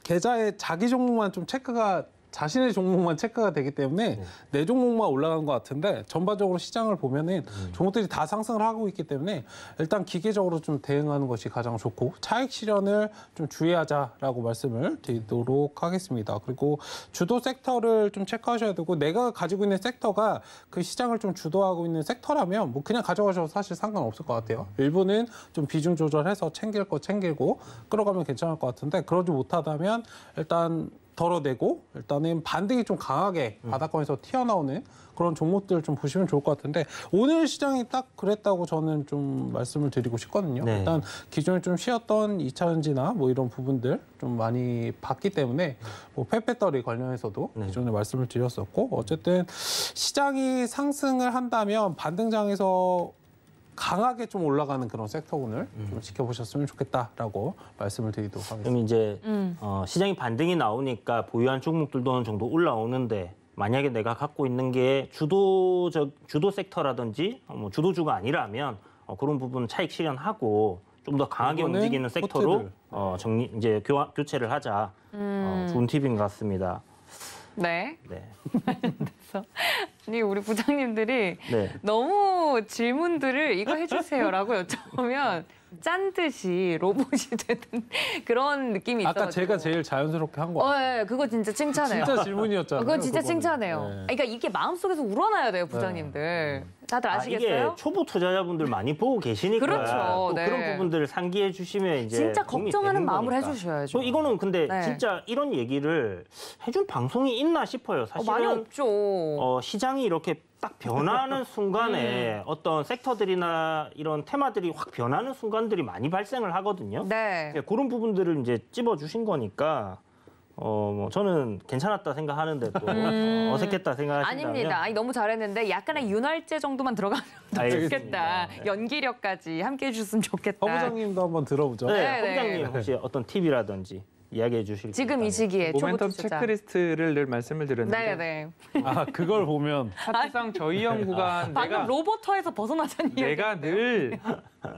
D: 계좌에 자기 종목만 좀 체크가 자신의 종목만 체크가 되기 때문에 내 종목만 올라간 것 같은데 전반적으로 시장을 보면은 종목들이 다 상승을 하고 있기 때문에 일단 기계적으로 좀 대응하는 것이 가장 좋고 차익 실현을 좀 주의하자라고 말씀을 드리도록 하겠습니다. 그리고 주도 섹터를 좀 체크하셔야 되고 내가 가지고 있는 섹터가 그 시장을 좀 주도하고 있는 섹터라면 뭐 그냥 가져가셔도 사실 상관없을 것 같아요. 일부는 좀 비중 조절해서 챙길 거 챙기고 끌어가면 괜찮을 것 같은데 그러지 못하다면 일단 덜어내고 일단은 반등이 좀 강하게 바닥권에서 튀어나오는 그런 종목들 좀 보시면 좋을 것 같은데 오늘 시장이 딱 그랬다고 저는 좀 말씀을 드리고 싶거든요.
B: 네.
D: 일단 기존에 좀 쉬었던 2차전지나 뭐 이런 부분들 좀 많이 봤기 때문에 뭐 펫배터리 관련해서도
B: 네.
D: 기존에 말씀을 드렸었고 어쨌든 시장이 상승을 한다면 반등장에서 강하게 좀 올라가는 그런 섹터군을 좀 지켜보셨으면 좋겠다라고 말씀을 드리도록 하겠습니다.
B: 그럼 이제 시장이 반등이 나오니까 보유한 종목들도 어느 정도 올라오는데 만약에 내가 갖고 있는 게 주도 섹터라든지 뭐 주도주가 아니라면 그런 부분 차익 실현하고 좀 더 강하게
D: 이거는
B: 움직이는 섹터로
D: 포트를.
B: 이제 교체를 하자. 좋은 팁인 것 같습니다.
A: 네.
B: 네.
A: 그래서 아니 우리 부장님들이
B: 네.
A: 너무 질문들을 이거 해주세요라고 여쭤보면 짠 듯이 로봇이 되는 그런 느낌이 있어가지고.
D: 아까 제가 제일 자연스럽게 한 거 같아요.
A: 네, 그거 진짜 칭찬해요.
D: 진짜 질문이었잖아요.
A: 그건 진짜
D: 그거는.
A: 칭찬해요.
D: 네.
A: 그러니까 이게 마음속에서 우러나야 돼요, 부장님들. 다들 아시겠어요?
B: 이게 초보 투자자분들 많이 보고 계시니까
A: 그렇죠,
B: 또
A: 네.
B: 그런 부분들을 상기해 주시면 이제
A: 진짜
B: 도움이
A: 걱정하는
B: 되는
A: 마음을
B: 거니까.
A: 해주셔야죠.
B: 이거는 근데
A: 네.
B: 진짜 이런 얘기를 해준 방송이 있나 싶어요. 사실은
A: 많이 없죠.
B: 시장이 이렇게 딱 변하는 순간에 어떤 섹터들이나 이런 테마들이 확 변하는 순간들이 많이 발생을 하거든요.
A: 네.
B: 그런 부분들을 이제 찝어주신 거니까 뭐 저는 괜찮았다 생각하는데 또 어색했다 생각하신다면
A: 아닙니다. 아니, 너무 잘했는데 약간의 윤활제 정도만 들어가면
B: 알겠습니다.
A: 좋겠다.
B: 네.
A: 연기력까지 함께 해주셨으면 좋겠다.
D: 허 부장님도 한번 들어보죠.
B: 네,
A: 네, 네.
B: 부장님 혹시 어떤 팁이라든지 이야기해 주실
A: 지금 이 시기에 초보
C: 모멘텀
A: 투자자.
C: 체크리스트를 늘 말씀을 드렸는데
A: 네네.
D: 아 그걸 보면
C: 사실상 저희 연구가
A: 방금 로버터에서 벗어나자니.
C: 내가 늘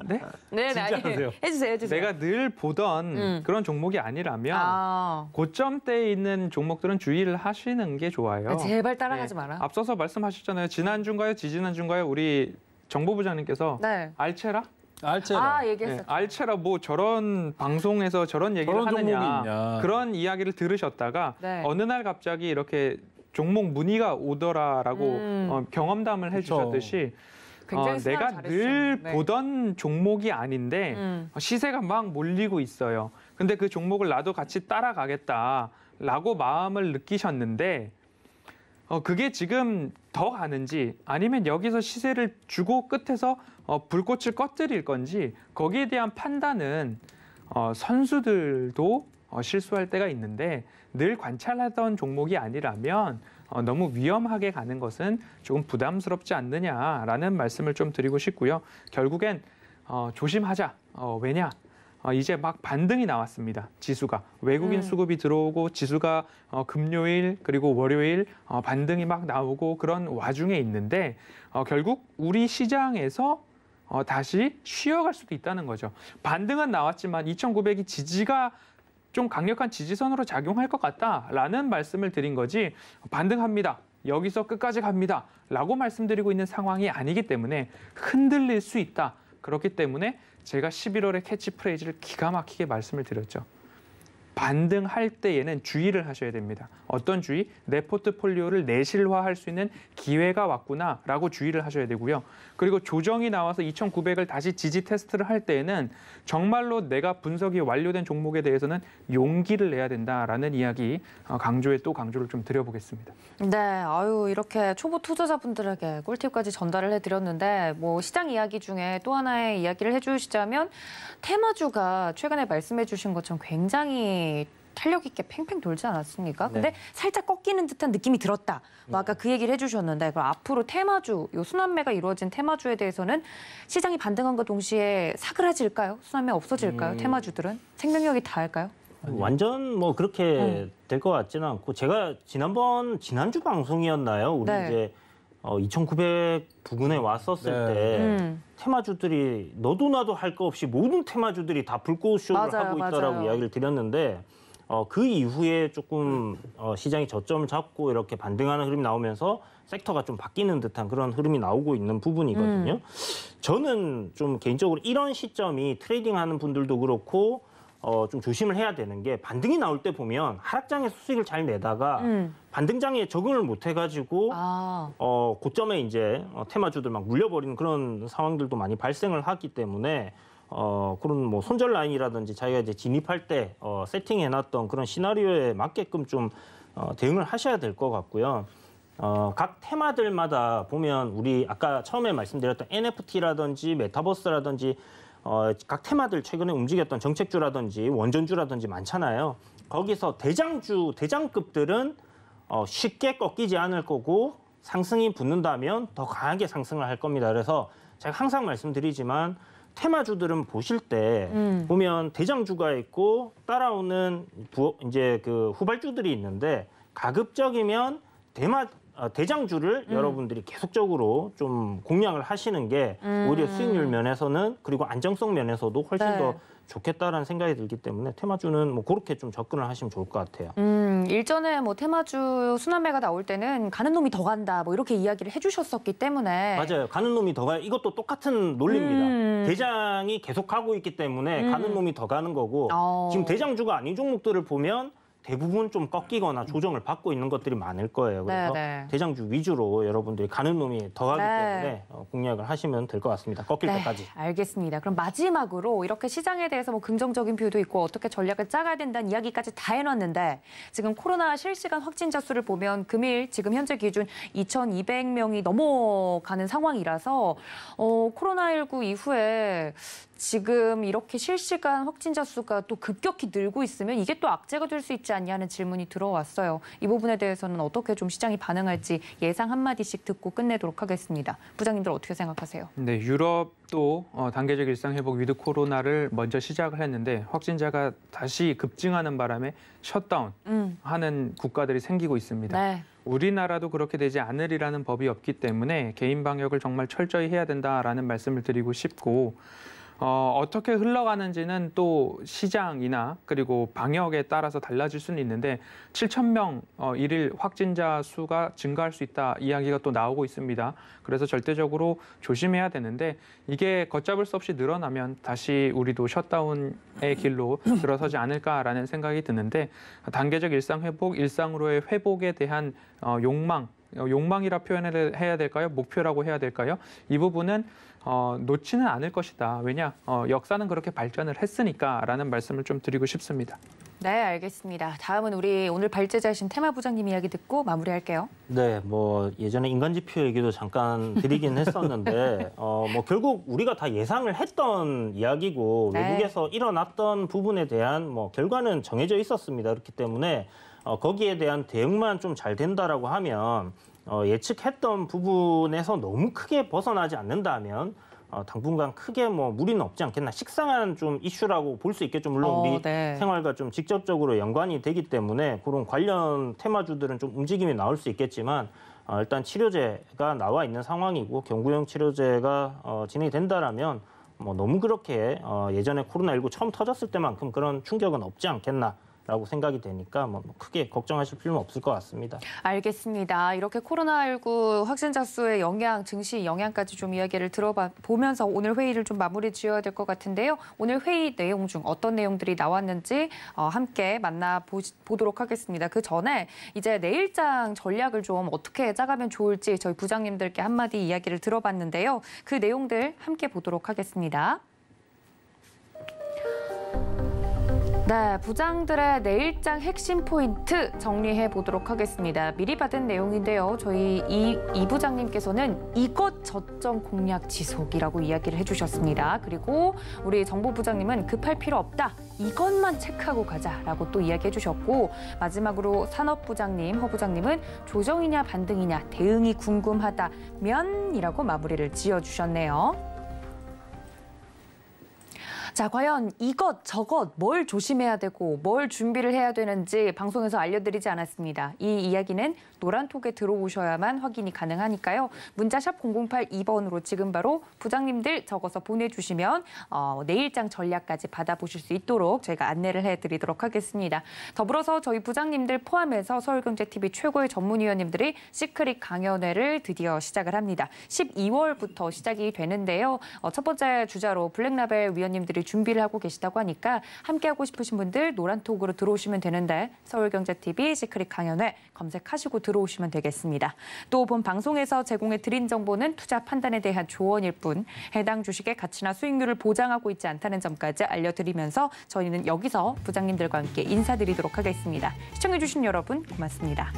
C: 네?
A: 네네.
D: 진짜
A: 아니,
D: 하세요.
A: 해주세요.
C: 내가 늘 보던 그런 종목이 아니라면
A: 아,
C: 고점대에 있는 종목들은 주의를 하시는 게 좋아요.
A: 제발 따라가지
C: 네.
A: 마라.
C: 앞서서 말씀하셨잖아요. 지난주인가요? 지지난주인가요? 우리 정보부장님께서
A: 네.
C: 알체라?
D: 알체라.
A: 아, 얘기했어.
C: 네, 알체라 뭐 저런 방송에서 저런 얘기를
D: 저런 종목이
C: 하느냐
D: 있냐.
C: 그런 이야기를 들으셨다가
A: 네.
C: 어느 날 갑자기 이렇게 종목 문의가 오더라라고 경험담을 해주셨듯이
A: 굉장히 순환
C: 내가
A: 잘했어요.
C: 늘
A: 네.
C: 보던 종목이 아닌데 시세가 막 몰리고 있어요. 근데 그 종목을 나도 같이 따라가겠다라고 마음을 느끼셨는데 그게 지금 더 가는지 아니면 여기서 시세를 주고 끝에서 불꽃을 꺼뜨릴 건지 거기에 대한 판단은 선수들도 실수할 때가 있는데 늘 관찰하던 종목이 아니라면 너무 위험하게 가는 것은 조금 부담스럽지 않느냐라는 말씀을 좀 드리고 싶고요. 결국엔 조심하자. 왜냐? 이제 막 반등이 나왔습니다. 지수가. 외국인 수급이 들어오고 지수가 금요일 그리고 월요일 반등이 막 나오고 그런 와중에 있는데 결국 우리 시장에서 다시 쉬어갈 수도 있다는 거죠. 반등은 나왔지만 2,900이 지지가 좀 강력한 지지선으로 작용할 것 같다라는 말씀을 드린 거지 반등합니다. 여기서 끝까지 갑니다. 라고 말씀드리고 있는 상황이 아니기 때문에 흔들릴 수 있다. 그렇기 때문에 제가 11월에 캐치프레이즈를 기가 막히게 말씀을 드렸죠. 반등할 때에는 주의를 하셔야 됩니다. 어떤 주의? 내 포트폴리오를 내실화할 수 있는 기회가 왔구나라고 주의를 하셔야 되고요. 그리고 조정이 나와서 2,900을 다시 지지 테스트를 할 때에는 정말로 내가 분석이 완료된 종목에 대해서는 용기를 내야 된다라는 이야기 강조에 또 강조를 좀 드려보겠습니다.
A: 네, 아유 이렇게 초보 투자자분들에게 꿀팁까지 전달을 해드렸는데 뭐 시장 이야기 중에 또 하나의 이야기를 해주시자면 테마주가 최근에 말씀해주신 것처럼 굉장히 탄력 있게 팽팽 돌지 않았습니까? 근데
B: 네.
A: 살짝 꺾이는 듯한 느낌이 들었다. 뭐 아까 그 얘기를 해주셨는데 그럼 앞으로 테마주, 요 순환매가 이루어진 테마주에 대해서는 시장이 반등한과 동시에 사그라질까요? 순환매 없어질까요? 테마주들은 생명력이 다할까요?
B: 완전 뭐 그렇게 될 것 같지는 않고 제가 지난주 방송이었나요? 우리
A: 네.
B: 이제 2,900 부근에 왔었을
D: 네.
B: 때 테마주들이 너도 나도 할 거 없이 모든 테마주들이 다 불꽃쇼를
A: 맞아요,
B: 하고 있다라고
A: 맞아요.
B: 이야기를 드렸는데 그 이후에 조금 시장이 저점을 잡고 이렇게 반등하는 흐름이 나오면서 섹터가 좀 바뀌는 듯한 그런 흐름이 나오고 있는 부분이거든요. 저는 좀 개인적으로 이런 시점이 트레이딩하는 분들도 그렇고 좀 조심을 해야 되는 게 반등이 나올 때 보면 하락장에서 수익을 잘 내다가 반등장에 적응을 못 해가지고 고점에 이제 테마주들 막 물려버리는 그런 상황들도 많이 발생을 하기 때문에 그런 뭐 손절 라인이라든지 자기가 이제 진입할 때 세팅해놨던 그런 시나리오에 맞게끔 좀 대응을 하셔야 될 것 같고요. 각 테마들마다 보면 우리 아까 처음에 말씀드렸던 NFT라든지 메타버스라든지 각 테마들 최근에 움직였던 정책주라든지 원전주라든지 많잖아요. 거기서 대장급들은 쉽게 꺾이지 않을 거고 상승이 붙는다면 더 강하게 상승을 할 겁니다. 그래서 제가 항상 말씀드리지만 테마주들은 보실 때 보면 대장주가 있고 따라오는 이제 그 후발주들이 있는데 가급적이면 대장주를 여러분들이 계속적으로 좀 공략을 하시는 게 오히려 수익률 면에서는 그리고 안정성 면에서도 훨씬 더 좋겠다라는 생각이 들기 때문에 테마주는 뭐 그렇게 좀 접근을 하시면 좋을 것 같아요.
A: 일전에 뭐 테마주 순환매가 나올 때는 가는 놈이 더 간다 뭐 이렇게 이야기를 해주셨었기 때문에
B: 맞아요. 가는 놈이 더 가요. 이것도 똑같은 논리입니다. 대장이 계속 가고 있기 때문에 가는 놈이 더 가는 거고 지금 대장주가 아닌 종목들을 보면 대부분 좀 꺾이거나 조정을 받고 있는 것들이 많을 거예요. 그래서 대장주 위주로 여러분들이 가는 놈이 더 가기 때문에 공략을 하시면 될 것 같습니다. 꺾일 때까지.
A: 알겠습니다. 그럼 마지막으로 이렇게 시장에 대해서 뭐 긍정적인 뷰도 있고 어떻게 전략을 짜가야 된다는 이야기까지 다 해놨는데 지금 코로나 실시간 확진자 수를 보면 금일 지금 현재 기준 2,200명이 넘어가는 상황이라서 코로나19 이후에 지금 이렇게 실시간 확진자 수가 또 급격히 늘고 있으면 이게 또 악재가 될 수 있지 않냐는 질문이 들어왔어요. 이 부분에 대해서는 어떻게 좀 시장이 반응할지 예상 한마디씩 듣고 끝내도록 하겠습니다. 부장님들 어떻게 생각하세요?
C: 네, 유럽도 단계적 일상 회복 위드 코로나를 먼저 시작을 했는데 확진자가 다시 급증하는 바람에 셧다운하는 국가들이 생기고 있습니다. 우리나라도 그렇게 되지 않으리라는 법이 없기 때문에 개인 방역을 정말 철저히 해야 된다라는 말씀을 드리고 싶고 어떻게 흘러가는지는 또 시장이나 그리고 방역에 따라서 달라질 수는 있는데 7,000명 일일 확진자 수가 증가할 수 있다 이야기가 또 나오고 있습니다. 그래서 절대적으로 조심해야 되는데 이게 걷잡을 수 없이 늘어나면 다시 우리도 셧다운의 길로 들어서지 않을까라는 생각이 드는데 단계적 일상 회복, 일상으로의 회복에 대한 욕망이라 표현을 해야 될까요? 목표라고 해야 될까요? 이 부분은 놓지는 않을 것이다. 왜냐? 역사는 그렇게 발전을 했으니까라는 말씀을 좀 드리고 싶습니다.
A: 네, 알겠습니다. 다음은 우리 오늘 발제자이신 테마 부장님 이야기 듣고 마무리할게요.
B: 네, 뭐 예전에 인간지표 얘기도 잠깐 드리긴 했었는데 뭐 결국 우리가 다 예상을 했던 이야기고 외국에서 일어났던 부분에 대한 뭐 결과는 정해져 있었습니다. 그렇기 때문에 거기에 대한 대응만 좀 잘 된다라고 하면 예측했던 부분에서 너무 크게 벗어나지 않는다면 당분간 크게 뭐 무리는 없지 않겠나. 식상한 좀 이슈라고 볼 수 있겠죠. 물론 우리 생활과 좀 직접적으로 연관이 되기 때문에 그런 관련 테마주들은 좀 움직임이 나올 수 있겠지만 일단 치료제가 나와 있는 상황이고 경구용 치료제가 진행이 된다라면 뭐 너무 그렇게 예전에 코로나19 처음 터졌을 때만큼 그런 충격은 없지 않겠나. 라고 생각이 되니까 뭐 크게 걱정하실 필요는 없을 것 같습니다.
A: 알겠습니다. 이렇게 코로나19 확진자 수의 영향, 증시 영향까지 좀 이야기를 들어보면서 오늘 회의를 좀 마무리 지어야 될 것 같은데요. 오늘 회의 내용 중 어떤 내용들이 나왔는지 함께 만나보도록 하겠습니다. 그 전에 이제 내일장 전략을 좀 어떻게 짜가면 좋을지 저희 부장님들께 한마디 이야기를 들어봤는데요. 그 내용들 함께 보도록 하겠습니다. 네, 부장들의 내일장 핵심 포인트 정리해 보도록 하겠습니다. 미리 받은 내용인데요. 저희 이 부장님께서는 이것 저점 공략 지속이라고 이야기를 해주셨습니다. 그리고 우리 정보부장님은 급할 필요 없다. 이것만 체크하고 가자라고 또 이야기해 주셨고 마지막으로 산업부장님, 허부장님은 조정이냐 반등이냐 대응이 궁금하다면이라고 마무리를 지어주셨네요. 자, 과연 이것 저것 뭘 조심해야 되고 뭘 준비를 해야 되는지 방송에서 알려드리지 않았습니다. 이 이야기는 노란톡에 들어오셔야만 확인이 가능하니까요. 문자샵 0082번으로 지금 바로 부장님들 적어서 보내주시면 내일장 전략까지 받아보실 수 있도록 저희가 안내를 해드리도록 하겠습니다. 더불어서 저희 부장님들 포함해서 서울경제TV 최고의 전문위원님들이 시크릿 강연회를 드디어 시작을 합니다. 12월부터 시작이 되는데요. 첫 번째 주자로 블랙라벨 위원님들이 준비를 하고 계시다고 하니까 함께하고 싶으신 분들 노란톡으로 들어오시면 되는데 서울경제TV 시크릿 강연회 검색하시고 들어오시면 되겠습니다. 또 본 방송에서 제공해 드린 정보는 투자 판단에 대한 조언일 뿐 해당 주식의 가치나 수익률을 보장하고 있지 않다는 점까지 알려드리면서 저희는 여기서 부장님들과 함께 인사드리도록 하겠습니다. 시청해주신 여러분 고맙습니다.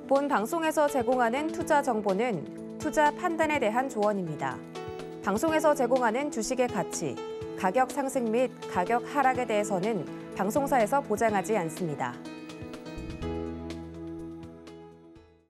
E: 본 방송에서 제공하는 투자 정보는 투자 판단에 대한 조언입니다. 방송에서 제공하는 주식의 가치, 가격 상승 및 가격 하락에 대해서는 방송사에서 보장하지 않습니다.